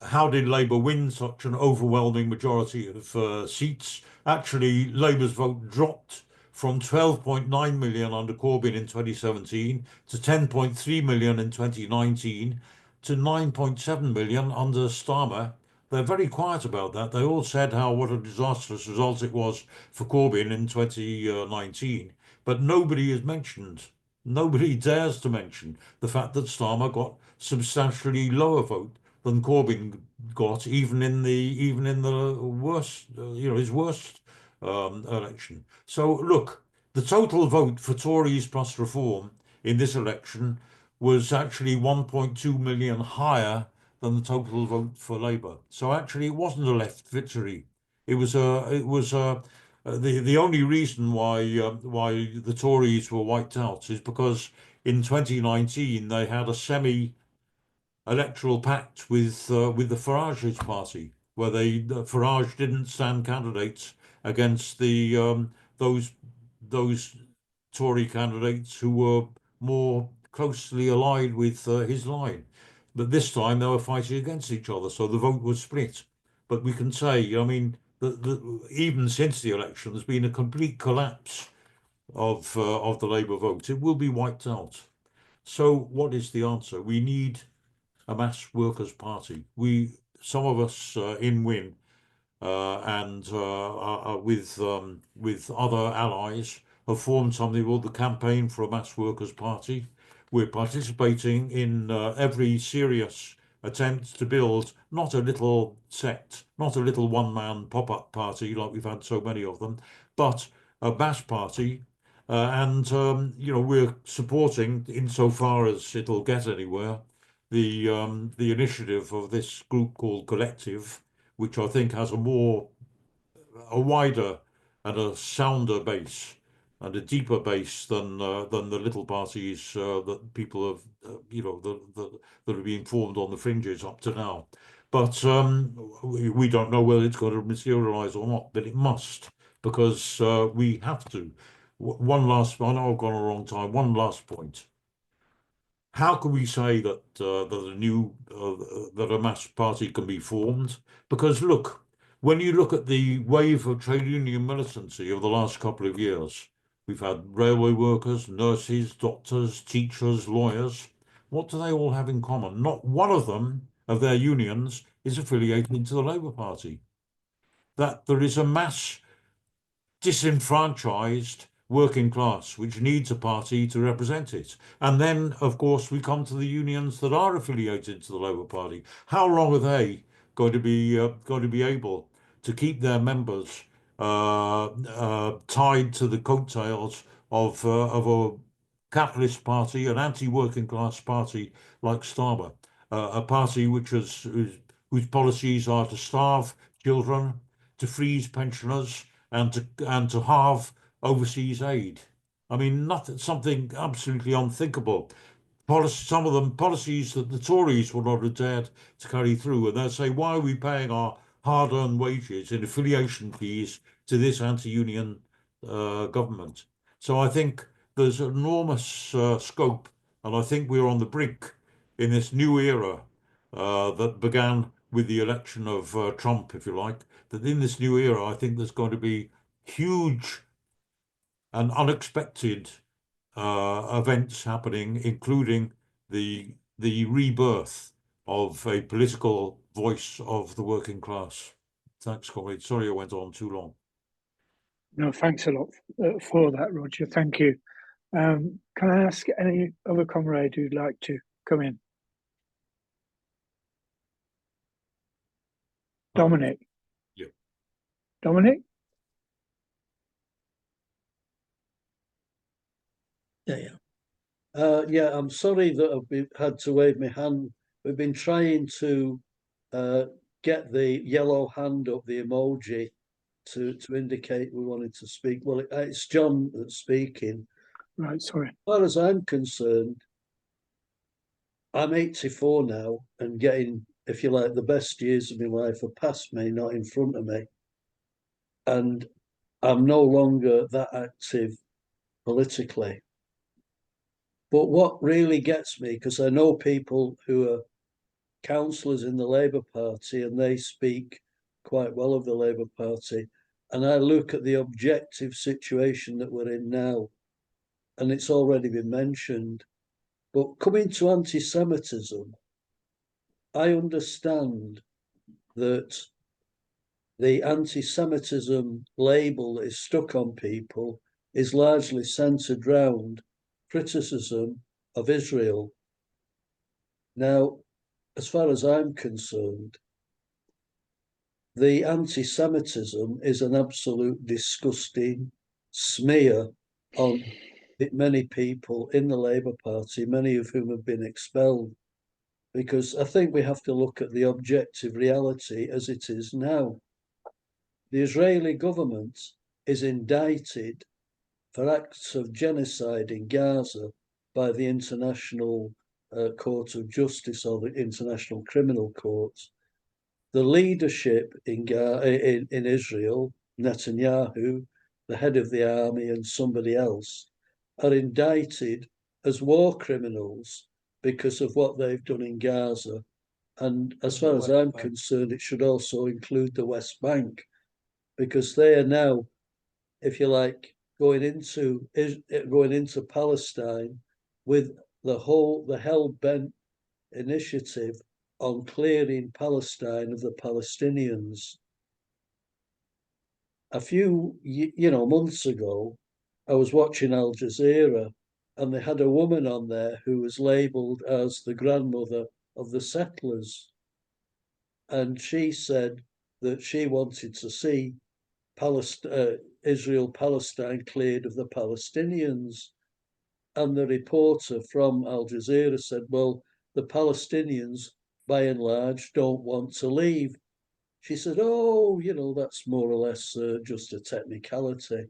how did Labour win such an overwhelming majority of seats? Actually, Labour's vote dropped from 12.9 million under Corbyn in 2017 to 10.3 million in 2019 to 9.7 million under Starmer. They're very quiet about that. They all said what a disastrous result it was for Corbyn in 2019, but nobody nobody dares to mention the fact that Starmer got substantially lower vote than Corbyn got, even in the worst, his worst election. So look, the total vote for Tories plus Reform in this election was actually 1.2 million higher than the total vote for Labour. So actually, it wasn't a left victory. It was the only reason why the Tories were wiped out is because in 2019 they had a electoral pact with the Farage's party, where Farage didn't stand candidates against those Tory candidates who were more closely allied with his line. But this time they were fighting against each other, so the vote was split. But we can say, I mean, even since the election, there's been a complete collapse of the Labour vote. It will be wiped out. So what is the answer? We need a mass workers' party. Some of us in Win and with other allies, have formed something called the Campaign for a Mass Workers' Party. We're participating in every serious attempt to build not a little sect, not a little one-man pop-up party like we've had so many of them, but a mass party. And we're supporting, insofar as it'll get anywhere, the initiative of this group called Collective, which I think has a wider and a sounder base and a deeper base than the little parties that people have that are being formed on the fringes up to now. But we don't know whether it's going to materialise or not, but it must, because we have to. One last, I know I've gone a long time. One last point. How can we say that a mass party can be formed? Because look, when you look at the wave of trade union militancy of the last couple of years, we've had railway workers, nurses, doctors, teachers, lawyers. What do they all have in common? Not one of them, of their unions, is affiliated to the Labour Party. That there is a mass disenfranchised working class which needs a party to represent it. And then, of course, we come to the unions that are affiliated to the Labour Party. How long are they going to be able to keep their members tied to the coattails of a capitalist party, an anti-working class party like Starmer, a party whose policies are to starve children, to freeze pensioners, and to halve overseas aid. I mean, something absolutely unthinkable. Some of them policies that the Tories would not have dared to carry through, and they'll say, "Why are we paying our hard-earned wages in affiliation fees to this anti-union government?" So I think there's enormous scope, and I think we're on the brink in this new era that began with the election of Trump, if you like. That in this new era, I think there's going to be huge and unexpected events happening, including the rebirth of a political voice of the working class. Thanks, colleague. Sorry I went on too long. No, thanks a lot for that, Roger. Thank you. Can I ask any other comrade who'd like to come in? Dominic. Yeah. Dominic? Yeah, I'm sorry that had to wave my hand. We've been trying to get the yellow hand up, the emoji, to indicate we wanted to speak. Well, it's John that's speaking. Right, sorry. As far as I'm concerned, I'm 84 now and getting, if you like, the best years of my life are past me, not in front of me. And I'm no longer that active politically. But what really gets me, because I know people who are councillors in the Labour Party and they speak quite well of the Labour Party, and I look at the objective situation that we're in now, and it's already been mentioned, but coming to anti-Semitism, I understand that the anti-Semitism label that is stuck on people is largely centred round criticism of Israel. Now, as far as I'm concerned, the anti-Semitism is an absolute disgusting smear on many people in the Labour Party, many of whom have been expelled, because I think we have to look at the objective reality as it is now. The Israeli government is indicted for acts of genocide in Gaza by the International Court of Justice or the International Criminal Court. The leadership in Israel, Netanyahu, the head of the army, and somebody else, are indicted as war criminals because of what they've done in Gaza. And as far as I'm concerned, it should also include the West Bank, because they are now, if you like, going into Palestine with the hell-bent initiative on clearing Palestine of the Palestinians. a few months ago, I was watching Al Jazeera, and they had a woman on there who was labelled as the grandmother of the settlers, and she said that she wanted to see Israel-Palestine cleared of the Palestinians. And the reporter from Al Jazeera said, well, the Palestinians, by and large, don't want to leave. She said, oh, that's more or less just a technicality.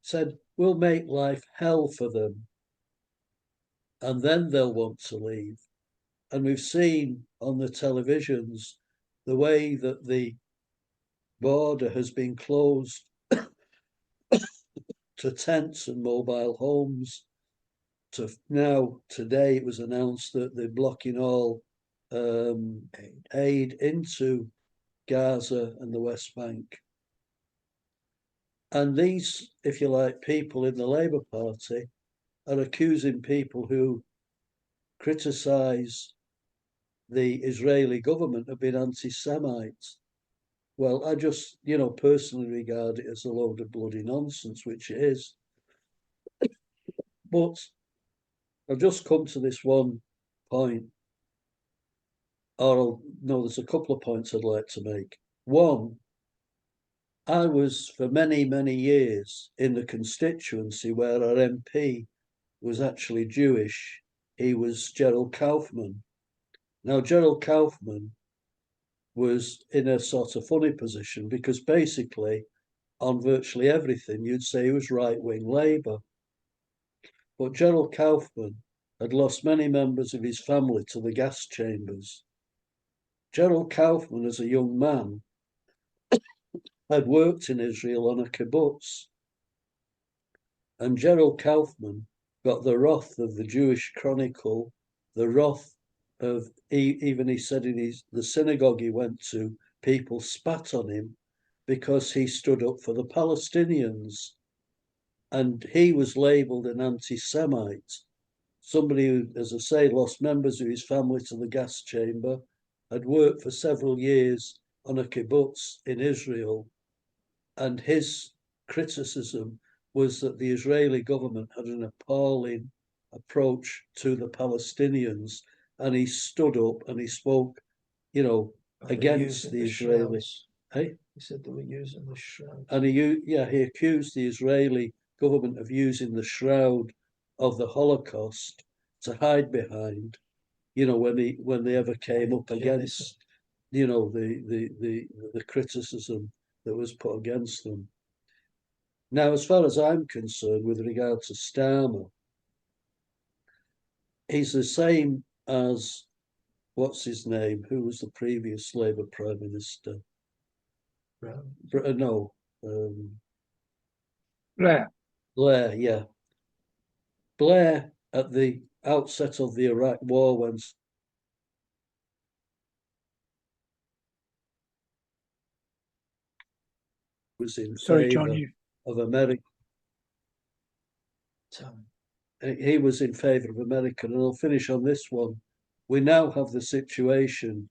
Said, we'll make life hell for them, and then they'll want to leave. And we've seen on the televisions the way that the border has been closed to tents and mobile homes. To now, today it was announced that they're blocking all aid into Gaza and the West Bank. And these, if you like, people in the Labour Party are accusing people who criticise the Israeli government of being anti-Semites. Well, I just, personally regard it as a load of bloody nonsense, which it is. But I've just come to this one point, or no, there's a couple of points I'd like to make. One, I was for many, many years in the constituency where our MP was actually Jewish. He was Gerald Kaufman. Now, Gerald Kaufman was in a sort of funny position because basically on virtually everything, you'd say he was right-wing Labour. But Gerald Kaufman had lost many members of his family to the gas chambers. Gerald Kaufman, as a young man, had worked in Israel on a kibbutz. And Gerald Kaufman got the wrath of the Jewish Chronicle, the wrath of, even he said in the synagogue he went to, people spat on him because he stood up for the Palestinians. And he was labelled an anti-Semite, somebody who, as I say, lost members of his family to the gas chamber, had worked for several years on a kibbutz in Israel, and his criticism was that the Israeli government had an appalling approach to the Palestinians, and he stood up and he spoke, against the Israelis. Hey? He said they were using the shroud. And he accused the Israeli government of using the shroud of the Holocaust to hide behind, when they ever came up against, the criticism that was put against them. Now, as far as I'm concerned, with regard to Starmer, he's the same as, what's his name, who was the previous Labour Prime Minister? Blair. Blair, yeah. Blair, at the outset of the Iraq War, when was in favour of America. He was in favour of America, and I'll finish on this one. We now have the situation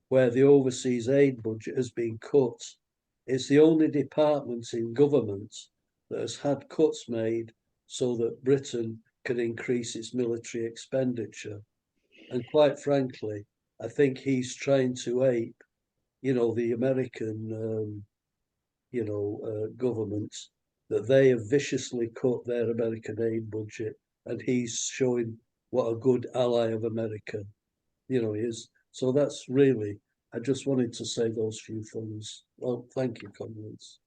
where the overseas aid budget has been cut. It's the only department in government that has had cuts made so that Britain can increase its military expenditure. And quite frankly, I think he's trying to ape, the American, government, that they have viciously cut their American aid budget, and he's showing what a good ally of America, he is. So that's really, I just wanted to say those few things. Well, thank you, comrades.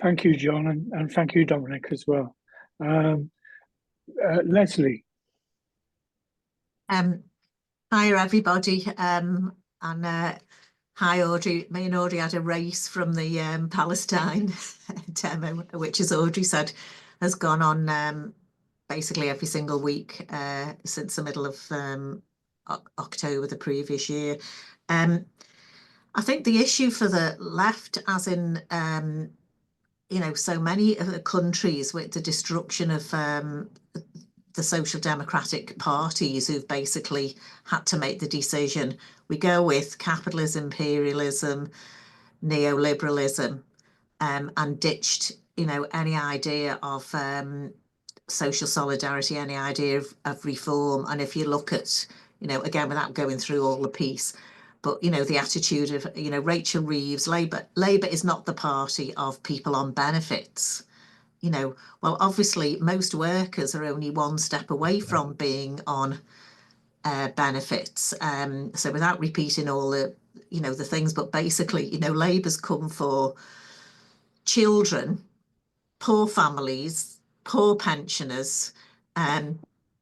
Thank you, John, and thank you, Dominic, as well. Leslie. Hi, everybody, and hi, Audrey. Me and Audrey had a race from the Palestine demo, which, as Audrey said, has gone on basically every single week since the middle of October the previous year. I think the issue for the left, as in so many of the countries, with the destruction of the social democratic parties, who've basically had to make the decision, we go with capitalism, imperialism, neoliberalism, and ditched, you know, any idea of social solidarity, any idea of reform. And if you look at, you know, again, without going through all the piece, but, you know, the attitude of, you know, Rachel Reeves, Labour is not the party of people on benefits. You know, well, obviously, most workers are only one step away from being on benefits. So without repeating all the, you know, the things, but basically, you know, Labour's come for children, poor families, poor pensioners,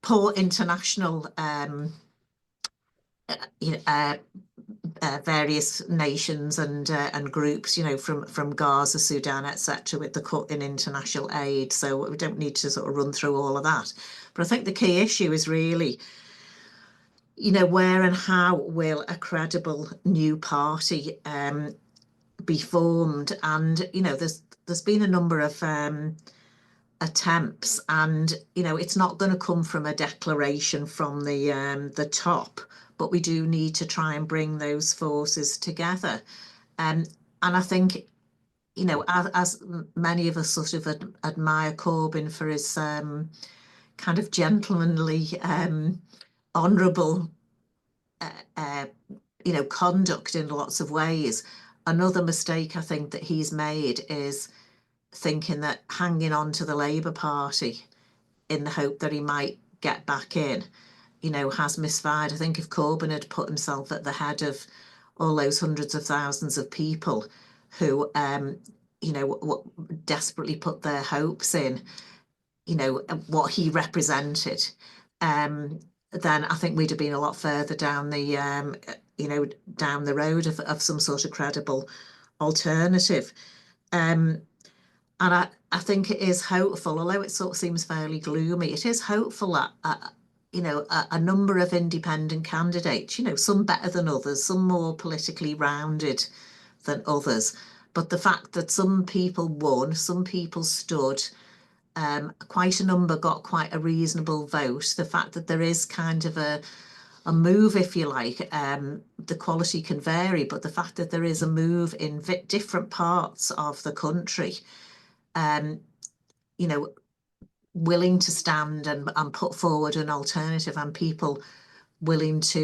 poor international, you know, various nations and groups, you know, from Gaza, Sudan, etc., with the cut in international aid. So we don't need to sort of run through all of that. But I think the key issue is really, you know, where and how will a credible new party be formed? And, you know, there's been a number of attempts, and, you know, it's not going to come from a declaration from the top, but we do need to try and bring those forces together. And I think, you know, as many of us sort of admire Corbyn for his kind of gentlemanly, honourable, you know, conduct in lots of ways. Another mistake I think that he's made is thinking that hanging on to the Labour Party in the hope that he might get back in, you know, has misfired. I think if Corbyn had put himself at the head of all those hundreds of thousands of people who, you know, desperately put their hopes in, you know, what he represented, then I think we'd have been a lot further down the, you know, down the road of some sort of credible alternative. And I think it is hopeful, although it sort of seems fairly gloomy, it is hopeful that, you know, a number of independent candidates, you know, some better than others, some more politically rounded than others. But the fact that some people won, some people stood, quite a number got quite a reasonable vote. The fact that there is kind of a move, if you like, the quality can vary, but the fact that there is a move in different parts of the country, you know, willing to stand and put forward an alternative, and people willing to,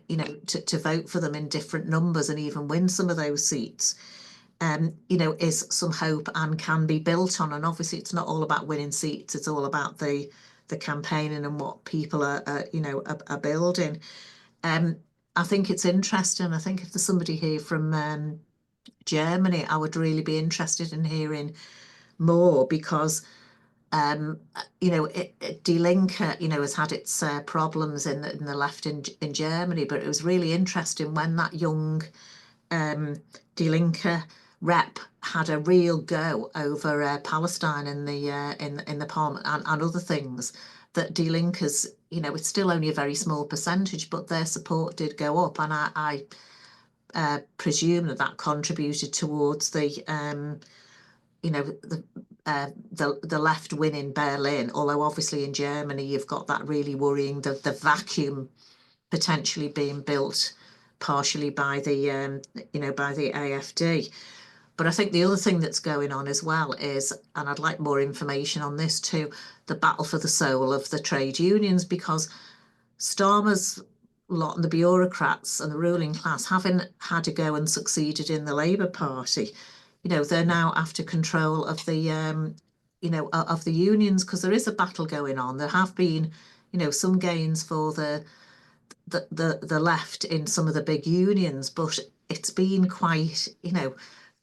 you know, to vote for them in different numbers and even win some of those seats, you know, is some hope and can be built on. And obviously it's not all about winning seats, it's all about the campaigning and what people are you know, are building. I think it's interesting. I think if there's somebody here from Germany, I would really be interested in hearing more, because you know, Die Linke, you know, has had its problems in the left in Germany, but it was really interesting when that young Die Linke rep had a real go over Palestine in the parliament and other things, that Die Linke's, you know, it's still only a very small percentage, but their support did go up, and I presume that contributed towards the you know, the left win in Berlin. Although obviously in Germany you've got that really worrying the vacuum potentially being built partially by the you know, by the AfD. But I think the other thing that's going on as well is, and I'd like more information on this too, the battle for the soul of the trade unions, because Starmer's lot and the bureaucrats and the ruling class, having had to go and succeeded in the Labour Party, you know, they're now after control of the you know, of the unions, because there is a battle going on. There have been, you know, some gains for the left in some of the big unions, but it's been quite, you know,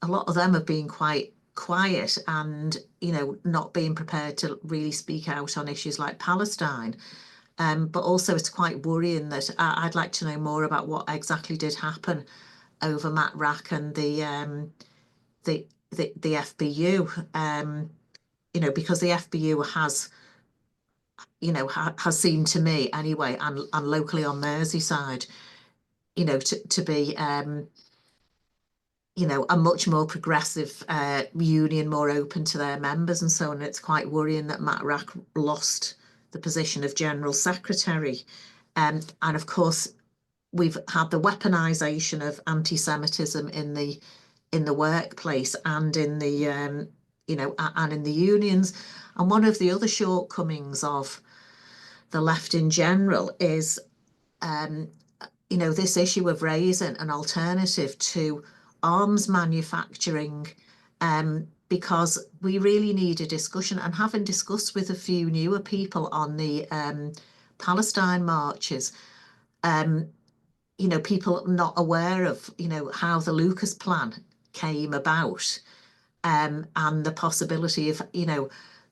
a lot of them have been quite quiet and, you know, not being prepared to really speak out on issues like Palestine. But also it's quite worrying that I'd like to know more about what exactly did happen over Matt Rack and the FBU, you know, because the FBU has, you know, has seemed to me anyway, and locally on Merseyside, you know, to be, you know, a much more progressive union, more open to their members and so on. It's quite worrying that Matt Rack lost the position of General Secretary. And of course, we've had the weaponisation of anti-Semitism in in the workplace and in the and in the unions. And one of the other shortcomings of the left in general is this issue of raising an alternative to arms manufacturing, because we really need a discussion. And having discussed with a few newer people on the Palestine marches, people not aware of how the Lucas plan came about, and the possibility of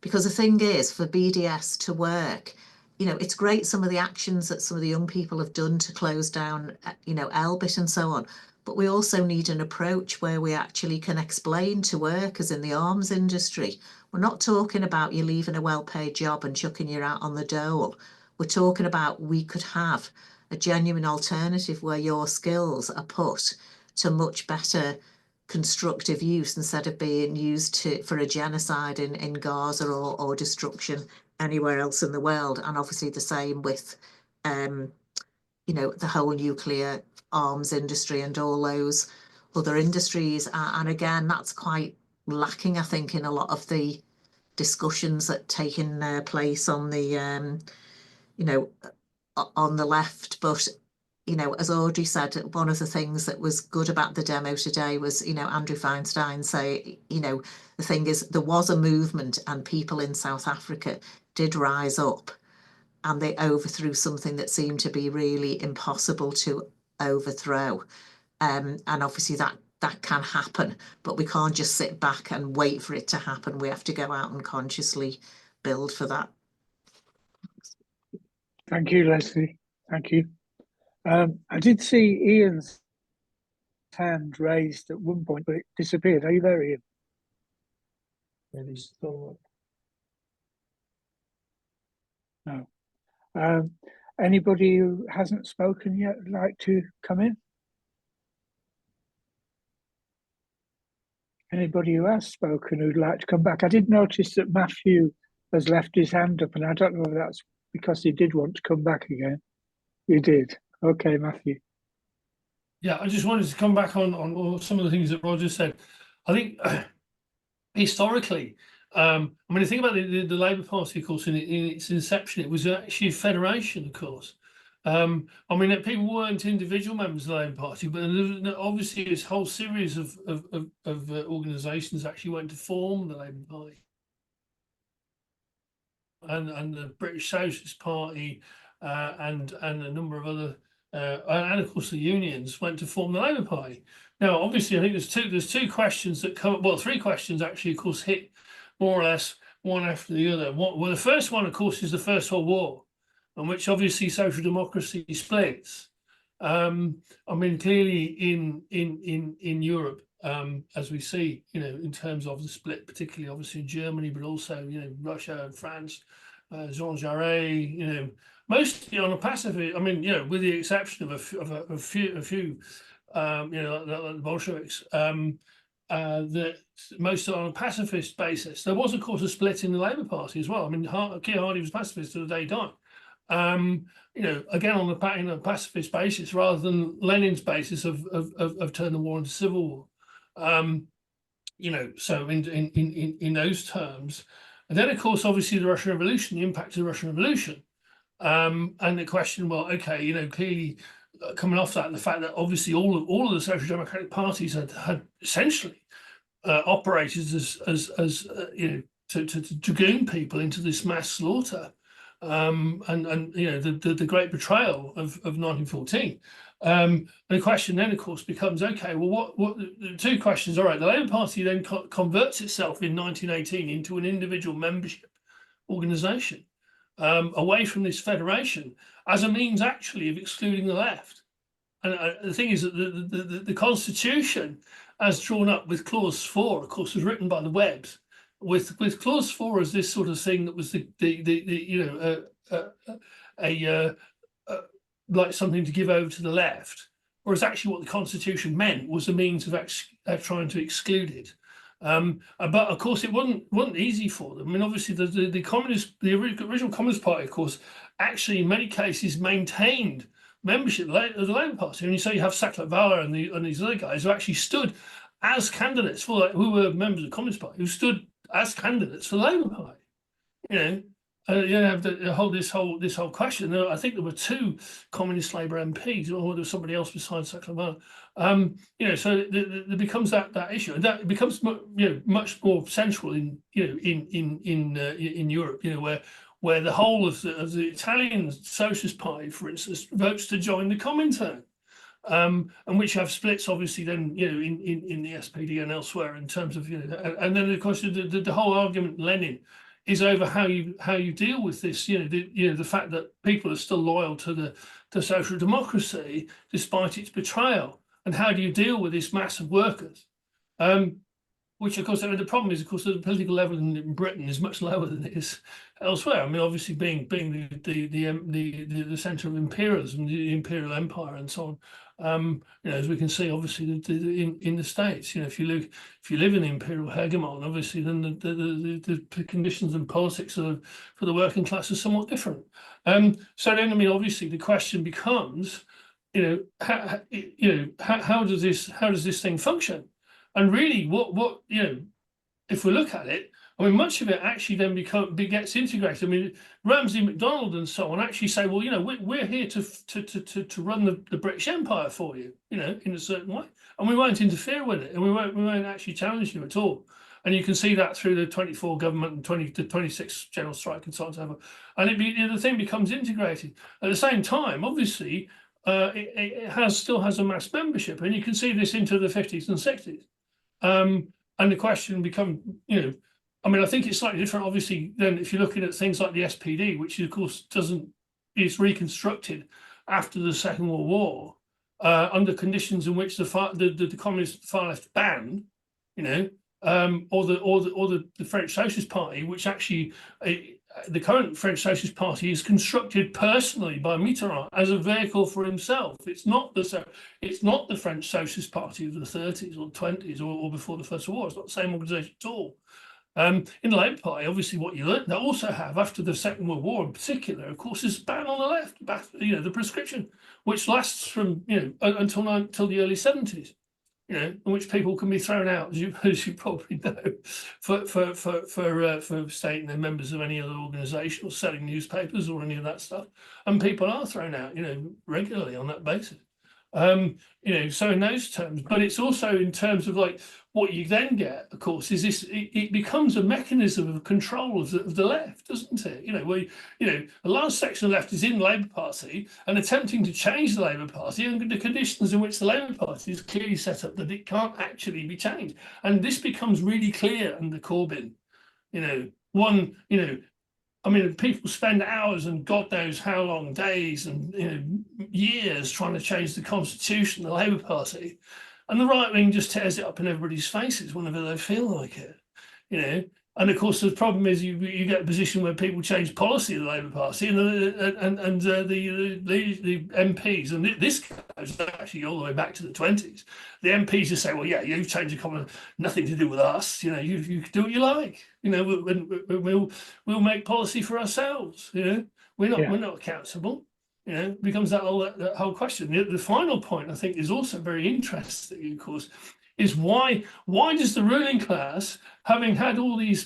because the thing is, for BDS to work, it's great some of the actions that some of the young people have done to close down Elbit and so on, but we also need an approach where we actually can explain to workers in the arms industry, we're not talking about you leaving a well-paid job and chucking you out on the dole. We're talking about we could have a genuine alternative where your skills are put to much better constructive use instead of being used for a genocide in Gaza or destruction anywhere else in the world. And obviously the same with the whole nuclear arms industry and all those other industries. And again, that's quite lacking, I think, in a lot of the discussions that taken place on the on the left. But as Audrey said, one of the things that was good about the demo today was, Andrew Feinstein say, the thing is, there was a movement and people in South Africa did rise up and they overthrew something that seemed to be really impossible to overthrow. And obviously that can happen, but we can't just sit back and wait for it to happen. We have to go out and consciously build for that. Thank you, Leslie. Thank you. I did see Ian's hand raised at one point, but it disappeared. Are you there, Ian? Maybe still. No. Anybody who hasn't spoken yet would like to come in? Anybody who has spoken who'd like to come back? I did notice that Matthew has left his hand up, and I don't know if that's because he did want to come back again. You did. Okay, Matthew. Yeah, I just wanted to come back on some of the things that Roger said. I think historically, I mean, the thing about the Labour Party, of course, in its inception, it was actually a federation, of course. I mean, people weren't individual members of the Labour Party, but obviously this whole series of organisations actually went to form the Labour Party. And the British Socialist Party and a number of other and of course the unions went to form the Labour Party. Now, obviously, I think there's two questions that come. Well, three questions actually, of course, hit more or less one after the other. Well, the first one, of course, is the First World War, on which obviously social democracy splits. I mean, clearly in Europe, as we see, in terms of the split, particularly obviously in Germany, but also Russia and France, Jean Jaurès, mostly on a pacifist. I mean, with the exception of a few, the Bolsheviks, that most on a pacifist basis. There was, of course, a split in the Labour Party as well. I mean, Keir Hardie was pacifist till the day he died. Again on a pacifist basis rather than Lenin's basis of turn the war into civil war. So in those terms, and then of course obviously the Russian Revolution, the impact of the Russian Revolution, and the question, well, okay, clearly coming off that, the fact that obviously all of the social democratic parties had essentially operated as to dragoon people into this mass slaughter. And the great betrayal of 1914. And the question then, of course, becomes, okay, well, what the two questions? All right, the Labour Party then converts itself in 1918 into an individual membership organisation, away from this federation, as a means actually of excluding the left. And the thing is that the Constitution, as drawn up with Clause 4, of course, was written by the Webbs. With Clause 4 as this sort of thing that was like something to give over to the left, whereas actually what the Constitution meant was a means of trying to exclude it. But of course, it wasn't easy for them. I mean, obviously, the original Communist Party, of course, actually in many cases maintained membership of the Labour Party. And you say you have Sackler-Weill and these other guys who actually stood as candidates for who were members of the Communist Party, who stood as candidates for the Labour Party. You know, you have this whole question. I think there were 2 Communist Labour MPs, or there was somebody else besides Sacramento. You know, so there becomes that issue, and that becomes much more central in in Europe. You know, where the whole of the Italian Socialist Party, for instance, votes to join the Comintern. And which have splits, obviously, then in the SPD and elsewhere in terms of and then of course the whole argument, Lenin, is over how you deal with this. The fact that people are still loyal to social democracy despite its betrayal, and how do you deal with this mass of workers? Which, of course, I mean, the problem is, of course, the political level in Britain is much lower than it is elsewhere. I mean, obviously, being the centre of imperialism, the imperial empire, and so on. As we can see, obviously, in the States, if you live in the imperial hegemon, obviously, then the conditions and politics for the working class are somewhat different. So then, I mean, obviously, the question becomes, how does this thing function? And really, what if we look at it, I mean, much of it actually then gets integrated. I mean, Ramsay MacDonald and so on actually say, well, we're here to run the British Empire for you, in a certain way, and we won't interfere with it, and we won't actually challenge you at all. And you can see that through the 24 government and the 26 general strike and so on and so forth. And the thing becomes integrated. At the same time, obviously, it still has a mass membership, and you can see this into the 50s and 60s. And the question becomes, I mean, I think it's slightly different, obviously, than if you're looking at things like the SPD, which of course is reconstructed after the Second World War under conditions in which the communist far left banned, or the French Socialist Party, which actually the current French Socialist Party is constructed personally by Mitterrand as a vehicle for himself. It's not the French Socialist Party of the 30s or 20s or before the First World War. It's not the same organisation at all. In the Labour Party, obviously, what they also have after the Second World War, in particular, of course, is ban on the left, the prescription, which lasts from until the early 70s. In which people can be thrown out, as you probably know, for stating they're members of any other organisation or selling newspapers or any of that stuff, and people are thrown out, regularly on that basis. So in those terms, but it's also in terms of like what you then get, of course, is this. It becomes a mechanism of control of the left, doesn't it? Where a large section of the left is in the Labour Party and attempting to change the Labour Party under the conditions in which the Labour Party is clearly set up that it can't actually be changed, and this becomes really clear under Corbyn. I mean, people spend hours and God knows how long, days and years trying to change the constitution, the Labour Party, and the right wing just tears it up in everybody's faces whenever they feel like it. And of course, the problem is you get a position where people change policy of the Labour Party and the MPs, and this goes actually all the way back to the 20s. The MPs just say, well, yeah, you've changed the common, nothing to do with us. You do what you like. We'll make policy for ourselves. We're not accountable. It becomes that whole question. The final point, I think, is also very interesting, of course, is why does the ruling class, having had all these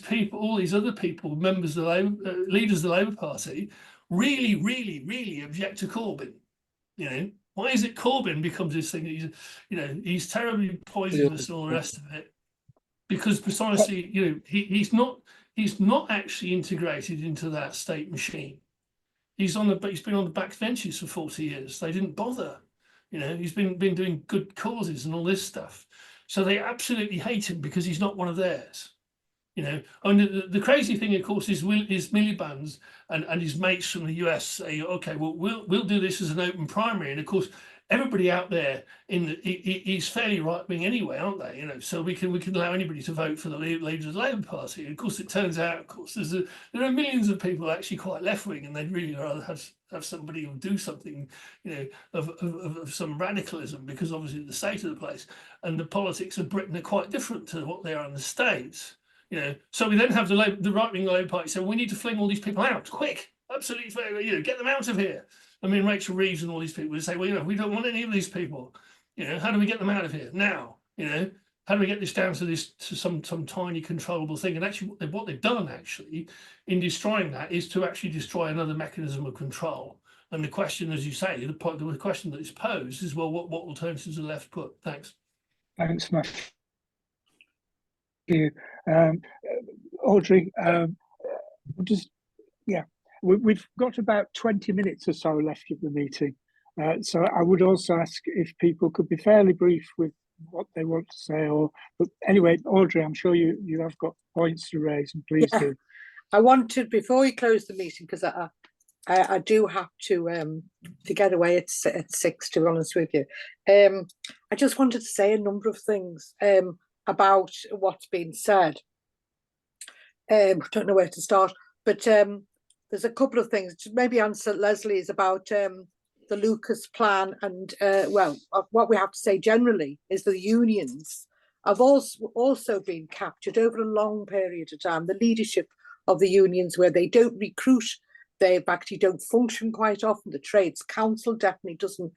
other people, members of the Labour, leaders of the Labour Party, really, really, really object to Corbyn? Why is it Corbyn becomes this thing that he's terribly poisonous and all the rest of it? Because precisely, he's not actually integrated into that state machine. He's been on the back benches for 40 years. They didn't bother. He's been doing good causes and all this stuff. So they absolutely hate him because he's not one of theirs. And the crazy thing, of course, is Miliband's and his mates from the US say, okay, well, we'll do this as an open primary. And of course, everybody out there he's fairly right wing anyway, aren't they? So we can allow anybody to vote for the leaders of the Labour Party. And of course, it turns out, of course, there are millions of people actually quite left wing, and they'd really rather have somebody who do something, of some radicalism, because obviously the state of the place and the politics of Britain are quite different to what they are in the States. So we then have the right wing Labour Party say, we need to fling all these people out quick, absolutely, get them out of here. I mean, Rachel Reeves and all these people would say, well, we don't want any of these people. How do we get them out of here now? how do we get this down to some tiny controllable thing? And actually, what they've done actually in destroying that is to actually destroy another mechanism of control. And the question, as you say, the question that is posed is, well, what alternatives are left put? Thanks. Thanks, Matthew. Audrey, we've got about 20 minutes or so left of the meeting. So I would also ask if people could be fairly brief with what they want to say. But anyway, Audrey, I'm sure you have got points to raise, and please do. I wanted, before we close the meeting, because I do have to get away at 6, to be honest with you. I just wanted to say a number of things about what's been said. I don't know where to start, but there's a couple of things. Maybe answer Leslie's about the Lucas plan, and what we have to say generally is the unions have also been captured over a long period of time. The leadership of the unions, where they don't recruit, they actually don't function quite often. The Trades Council definitely doesn't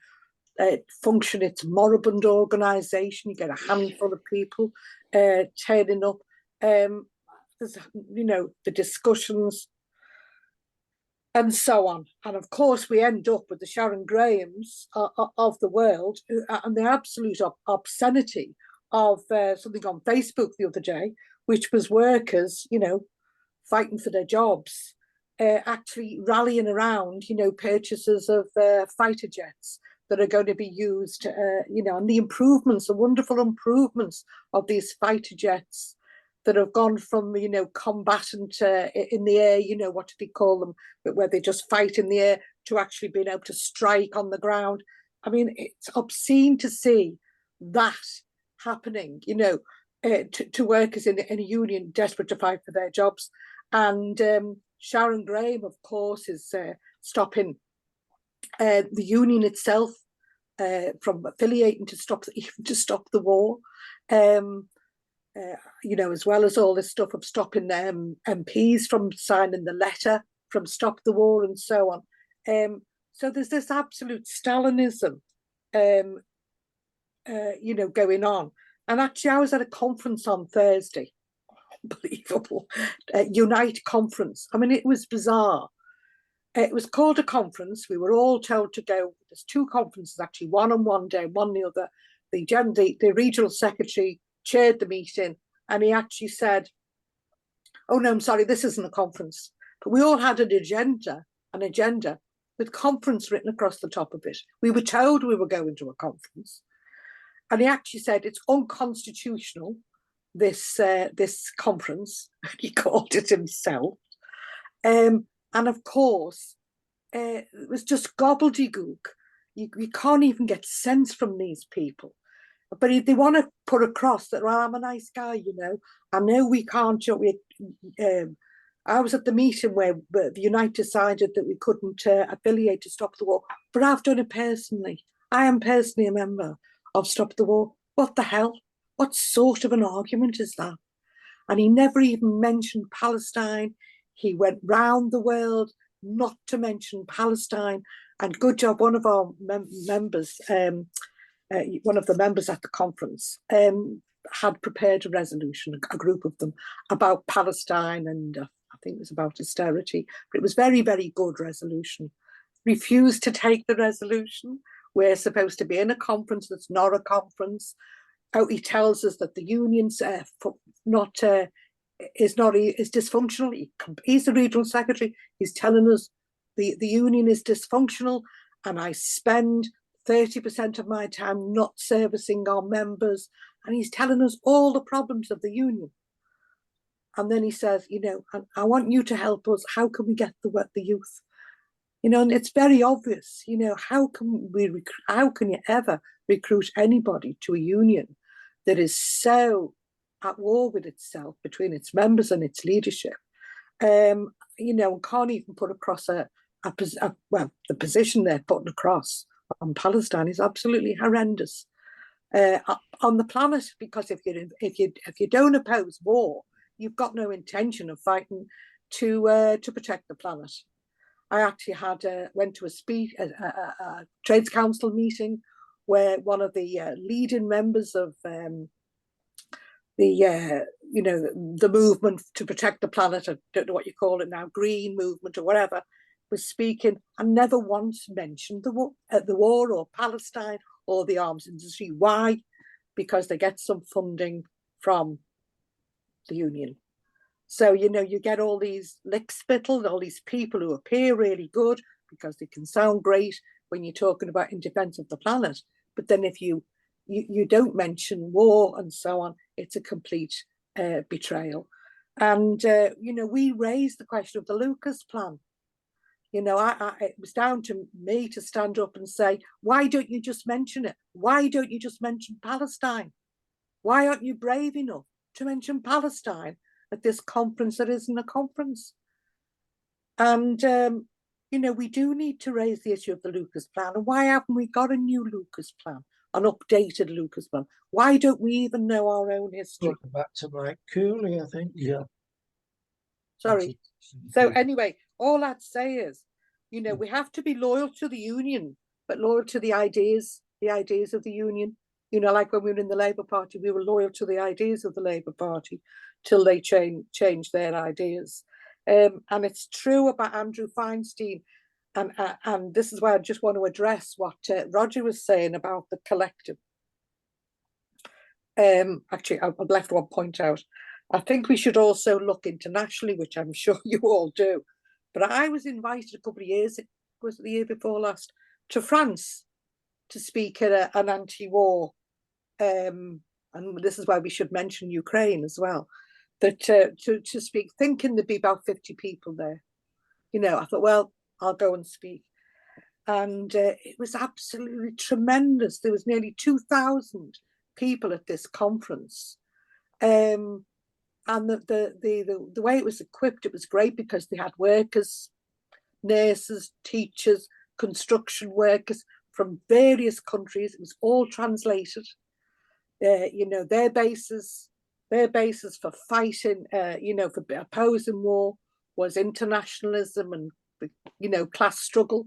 function. It's a moribund organisation. You get a handful of people turning up. There's, the discussions and so on. And of course, we end up with the Sharon Grahams of the world, and the absolute obscenity of something on Facebook the other day, which was workers, fighting for their jobs, actually rallying around, purchases of fighter jets that are going to be used, and the wonderful improvements of these fighter jets that have gone from, combatant in the air, what do they call them, but where they just fight in the air, to actually being able to strike on the ground. I mean, it's obscene to see that happening, to workers in a union desperate to fight for their jobs. And Sharon Graham, of course, is stopping the union itself from affiliating to stop the war. As well as all this stuff of stopping MPs from signing the letter from Stop the War and so on. So there's this absolute Stalinism, going on. And actually, I was at a conference on Thursday, unbelievable, Unite conference. I mean, it was bizarre. It was called a conference. We were all told to go. There's 2 conferences, actually, one on one day, one the other. The regional secretary chaired the meeting, and he actually said, "Oh no, I'm sorry, this isn't a conference." But we all had an agenda with conference written across the top of it. We were told we were going to a conference, and he actually said it's unconstitutional, this conference. He called it himself, and of course, it was just gobbledygook. You can't even get sense from these people. But they want to put across that, well, I'm a nice guy, I know we can't. I was at the meeting where the Unite decided that we couldn't affiliate to Stop the War, but I've done it personally. I am personally a member of Stop the War. What the hell? What sort of an argument is that? And he never even mentioned Palestine. He went round the world not to mention Palestine. And good job, one of our members, one of the members at the conference had prepared a resolution, a group of them, about Palestine, and I think it was about austerity, but it was very, very good resolution. Refused to take the resolution. We're supposed to be in a conference that's not a conference. He tells us that the union's is dysfunctional. He's the regional secretary. He's telling us the union is dysfunctional, and I spend 30% of my time not servicing our members, and he's telling us all the problems of the union. And then he says, I want you to help us. How can we get the youth? And it's very obvious, how can you ever recruit anybody to a union that is so at war with itself, between its members and its leadership, and can't even put across the position they're putting across on Palestine is absolutely horrendous on the planet, because if you don't oppose war, you've got no intention of fighting to protect the planet. I actually went to a Trades Council meeting where one of the leading members of you know, the movement to protect the planet, I don't know what you call it now, green movement or whatever, was speaking and never once mentioned the war or Palestine or the arms industry. Why? Because they get some funding from the union. So, you know, you get all these lickspittle, all these people who appear really good because they can sound great when you're talking about in defense of the planet. But then if you don't mention war and so on, it's a complete betrayal. And, you know, we raised the question of the Lucas plan. You know, it was down to me to stand up and say, why don't you just mention it? Why don't you just mention Palestine? Why aren't you brave enough to mention Palestine at this conference that isn't a conference? And, you know, we do need to raise the issue of the Lucas plan. And why haven't we got a new Lucas plan, an updated Lucas plan? Why don't we even know our own history? Welcome back to Mike Cooley, I think. Yeah. Sorry. So anyway, all I'd say is, you know, we have to be loyal to the union, but loyal to the ideas of the union. You know, like when we were in the Labour Party, we were loyal to the ideas of the Labour Party till they changed their ideas. And it's true about Andrew Feinstein. And this is why I just want to address what Roger was saying about the collective. Actually, I've left one point out. I think we should also look internationally, which I'm sure you all do. But I was invited a couple of years, was it the year before last, to France to speak at an anti-war. And this is why we should mention Ukraine as well. That to speak, thinking there'd be about 50 people there. You know, I thought, well, I'll go and speak. And it was absolutely tremendous. There was nearly 2,000 people at this conference. And the way it was equipped, it was great because they had workers, nurses, teachers, construction workers from various countries. It was all translated. You know, their basis for fighting, you know, for opposing war was internationalism and, you know, class struggle.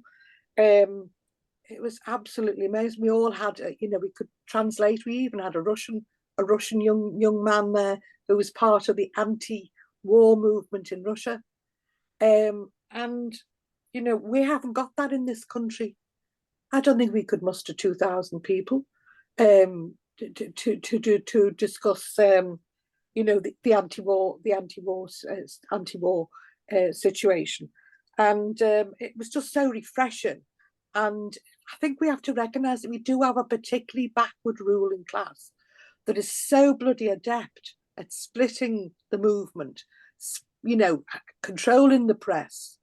It was absolutely amazing. We all had, you know, we could translate. We even had a Russian young man there who was part of the anti-war movement in Russia. And, you know, we haven't got that in this country. I don't think we could muster 2,000 people to discuss, you know, the anti-war situation. And it was just so refreshing. And I think we have to recognise that we do have a particularly backward ruling class that is so bloody adept at splitting the movement, you know, controlling the press,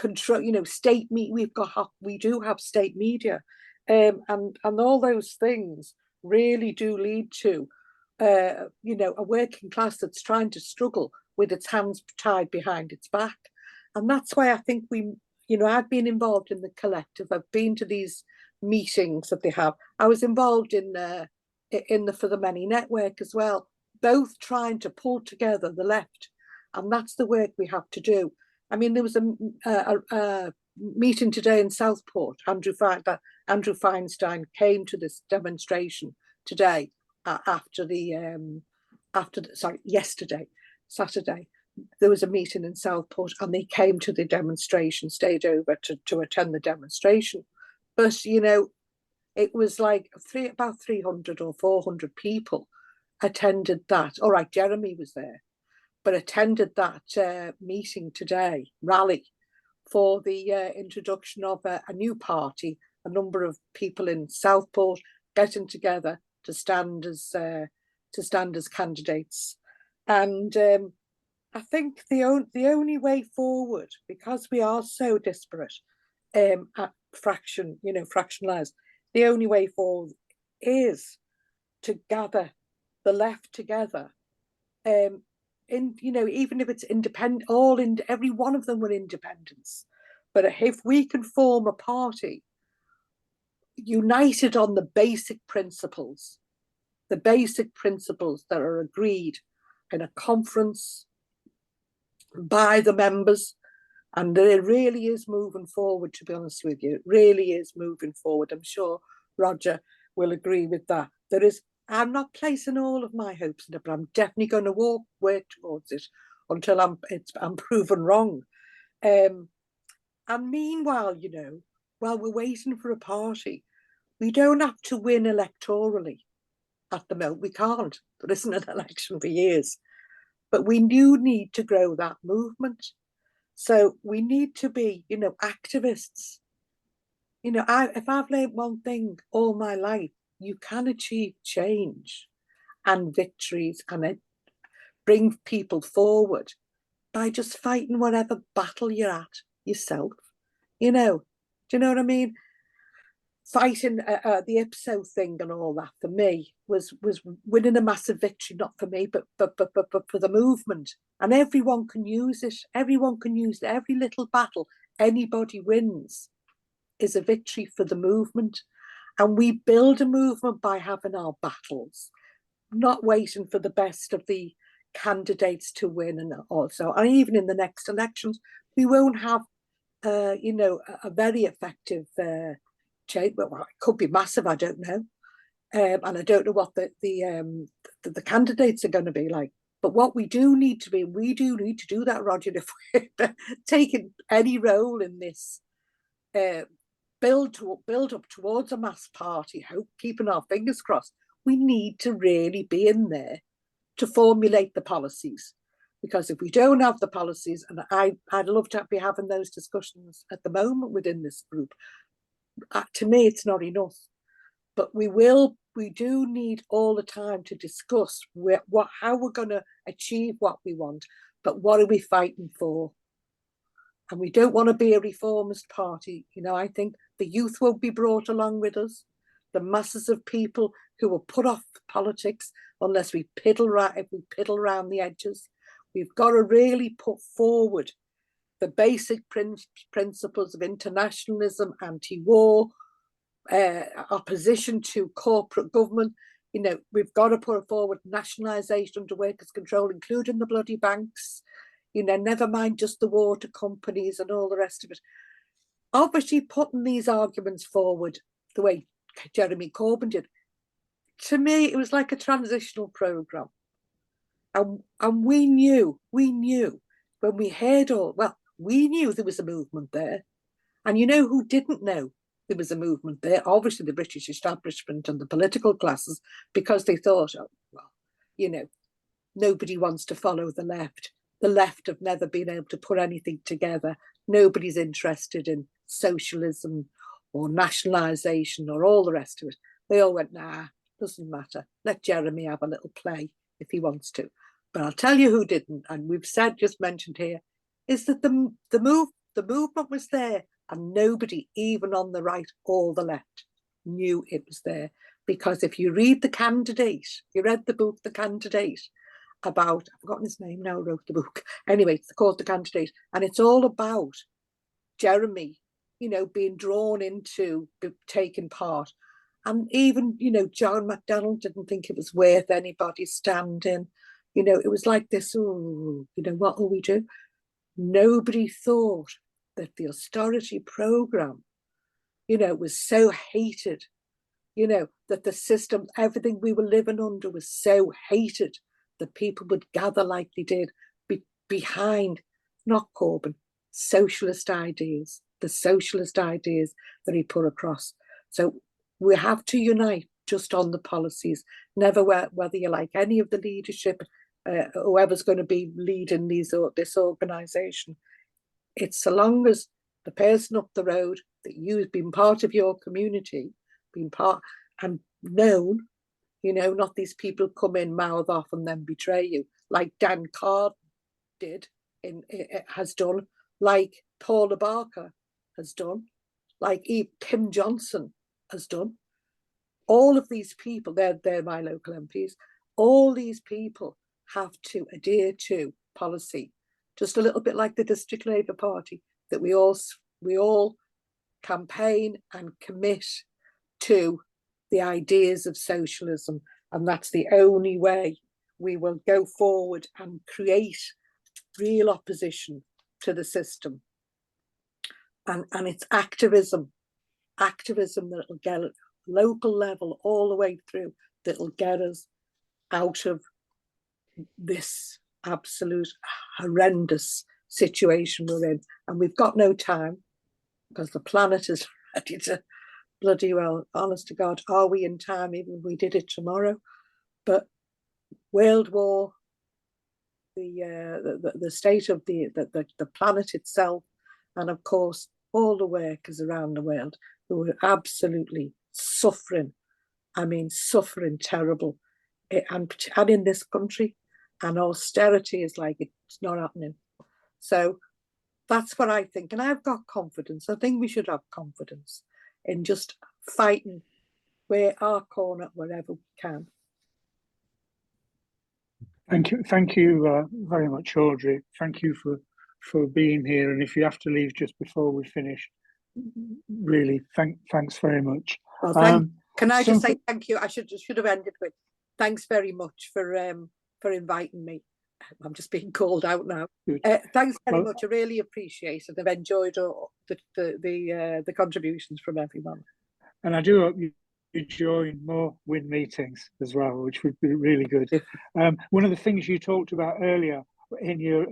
you know, we do have state media, and all those things really do lead to, you know, a working class that's trying to struggle with its hands tied behind its back. And that's why I think you know, I've been involved in the collective. I've been to these meetings that they have. I was involved in the For the Many network as well, both trying to pull together the left. And that's the work we have to do. I mean, there was a meeting today in Southport. Andrew Feinstein came to this demonstration today yesterday, Saturday. There was a meeting in Southport and they came to the demonstration, stayed over to attend the demonstration. But, you know, it was like about 300 or 400 people attended that. All right, Jeremy was there, but attended that meeting today, rally, for the introduction of a new party, a number of people in Southport getting together to stand as candidates. And I think the only way forward, because we are so disparate, fractionalized, the only way forward is to gather the left together. You know, even if it's independent, every one of them were independents. But if we can form a party united on the basic principles that are agreed in a conference by the members, and it really is moving forward, to be honest with you. It really is moving forward. I'm sure Roger will agree with that. There is I'm not placing all of my hopes in it, but I'm definitely going to work towards it until I'm proven wrong. And meanwhile, you know, while we're waiting for a party, we don't have to win electorally at the moment. We can't. There isn't an election for years. But we do need to grow that movement. So we need to be, you know, activists. You know, if I've learned one thing all my life, you can achieve change and victories and bring people forward by just fighting whatever battle you're at yourself. You know, do you know what I mean? Fighting the Ipso thing and all that for me was winning a massive victory, not for me, but for the movement. And everyone can use it. Everyone can use it. Every little battle anybody wins is a victory for the movement. And we build a movement by having our battles, not waiting for the best of the candidates to win. And also, and even in the next elections, we won't have, you know, a very effective change. Well, it could be massive. I don't know, and I don't know what the candidates are going to be like. But what we do need to be, we do need to do that, Roger. If we're taking any role in this build up towards a mass party, hope, keeping our fingers crossed, we need to really be in there to formulate the policies. Because if we don't have the policies, and I'd love to be having those discussions at the moment within this group, to me it's not enough. But we do need all the time to discuss how we're going to achieve what we want, but what are we fighting for? And we don't want to be a reformist party. You know, I think the youth won't be brought along with us. The masses of people who will put off politics unless we piddle around the edges. We've got to really put forward the basic principles of internationalism, anti-war, opposition to corporate government. You know, we've got to put forward nationalisation under workers' control, including the bloody banks. You know, never mind just the water companies and all the rest of it. Obviously, putting these arguments forward the way Jeremy Corbyn did, to me, it was like a transitional programme. And we knew when we heard we knew there was a movement there. And you know who didn't know there was a movement there? Obviously, the British establishment and the political classes, because they thought, oh, well, you know, nobody wants to follow the left. The left have never been able to put anything together. Nobody's interested in socialism or nationalisation or all the rest of it. They all went, nah, doesn't matter. Let Jeremy have a little play if he wants to. But I'll tell you who didn't, and we've just mentioned here, is that the movement was there, and nobody, even on the right or the left, knew it was there. Because if you read The Candidate, you read the book The Candidate, about, I've forgotten his name now, wrote the book. Anyway, it's called The Candidate, and it's all about Jeremy, you know, being drawn into taking part. And even, you know, John McDonnell didn't think it was worth anybody standing. You know, it was like this, oh, you know, what will we do? Nobody thought that the austerity programme, you know, was so hated, you know, that the system, everything we were living under was so hated that people would gather like they did behind, not Corbyn, socialist ideas, the socialist ideas that he put across. So we have to unite just on the policies, never whether you like any of the leadership, whoever's going to be leading this organisation. It's so long as the person up the road that you've been part of your community, been part and known, you know, not these people come in, mouth off and then betray you, like Dan Card has done, like Paula Barker has done, like Kim Johnson has done. All of these people, they're my local MPs, all these people have to adhere to policy, just a little bit like the District Labour Party, that we all campaign and commit to the ideas of socialism. And that's the only way we will go forward and create real opposition to the system. And it's activism that will get at local level all the way through that'll get us out of this absolute horrendous situation we're in. And we've got no time because the planet is ready to bloody well, honest to God, are we in time even if we did it tomorrow? But World War, the state of the planet itself, and of course all the workers around the world who are absolutely suffering. I mean, suffering terrible, and in this country, and austerity is like it's not happening. So that's what I think, and I've got confidence. I think we should have confidence in just fighting where our corner wherever we can. Thank you very much, Audrey. Thank you for being here. And if you have to leave just before we finish, really, thanks very much. Well, can I just say thank you? I should have ended with thanks very much for inviting me. I'm just being called out now. Thanks very much. I really appreciate it. I've enjoyed all the contributions from everyone. And I do hope you join more WIN meetings as well, which would be really good. One of the things you talked about earlier in your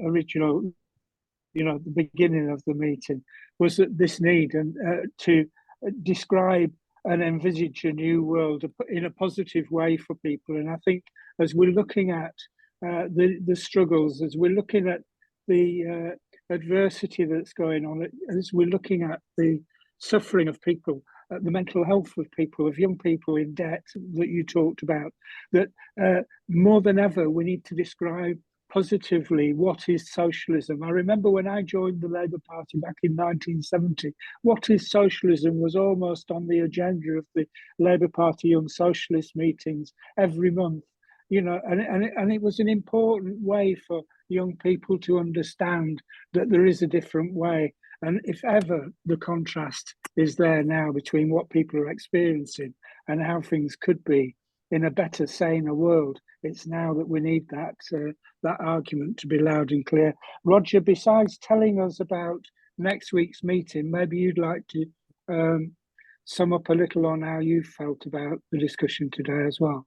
original, the beginning of the meeting, was that this need and to describe and envisage a new world in a positive way for people. And I think as we're looking at the struggles, as we're looking at the adversity that's going on, as we're looking at the suffering of people, the mental health of people, of young people in debt that you talked about, that more than ever we need to describe positively what is socialism. I remember when I joined the Labour Party back in 1970, what is socialism was almost on the agenda of the Labour Party Young Socialist meetings every month. And it was an important way for young people to understand that there is a different way. And if ever the contrast is there now between what people are experiencing and how things could be in a better, saner world, it's now that we need that argument to be loud and clear. Roger, besides telling us about next week's meeting, maybe you'd like to sum up a little on how you felt about the discussion today as well.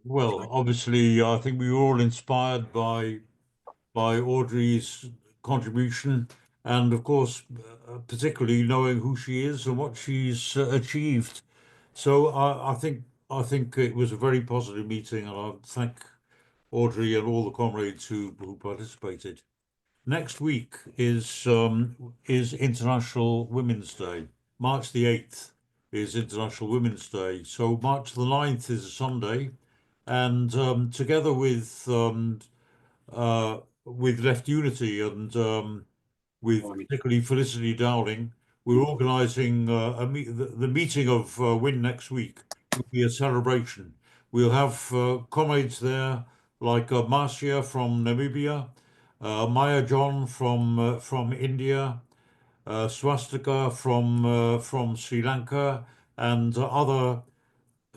Well, obviously, I think we were all inspired by Audrey's contribution, and of course, particularly knowing who she is and what she's achieved. So I think it was a very positive meeting, and I thank Audrey and all the comrades who participated. Next week is International Women's Day. March the 8th is International Women's Day. So March the 9th is a Sunday, and together with Left Unity and with particularly Felicity Dowling, we're organising the meeting of WIN next week. Will be a celebration. We'll have comrades there like Marcia from Namibia, Maya John from India, Swastika from Sri Lanka, and other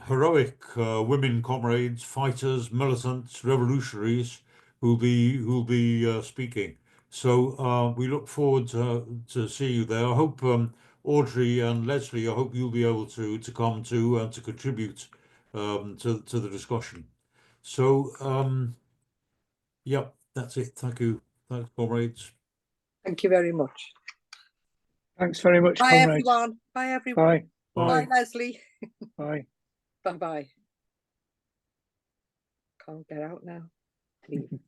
heroic women comrades, fighters, militants, revolutionaries who'll be speaking. So we look forward to see you there. I hope Audrey and Leslie, I hope you'll be able to come too and to contribute to the discussion. So yeah, that's it. Thank you. Thanks, comrades. Thank you very much. Thanks very much, Bye, comrades. everyone. Bye, everyone. Bye. Bye, Leslie. Bye. Bye-bye. Can't get out now. Leave.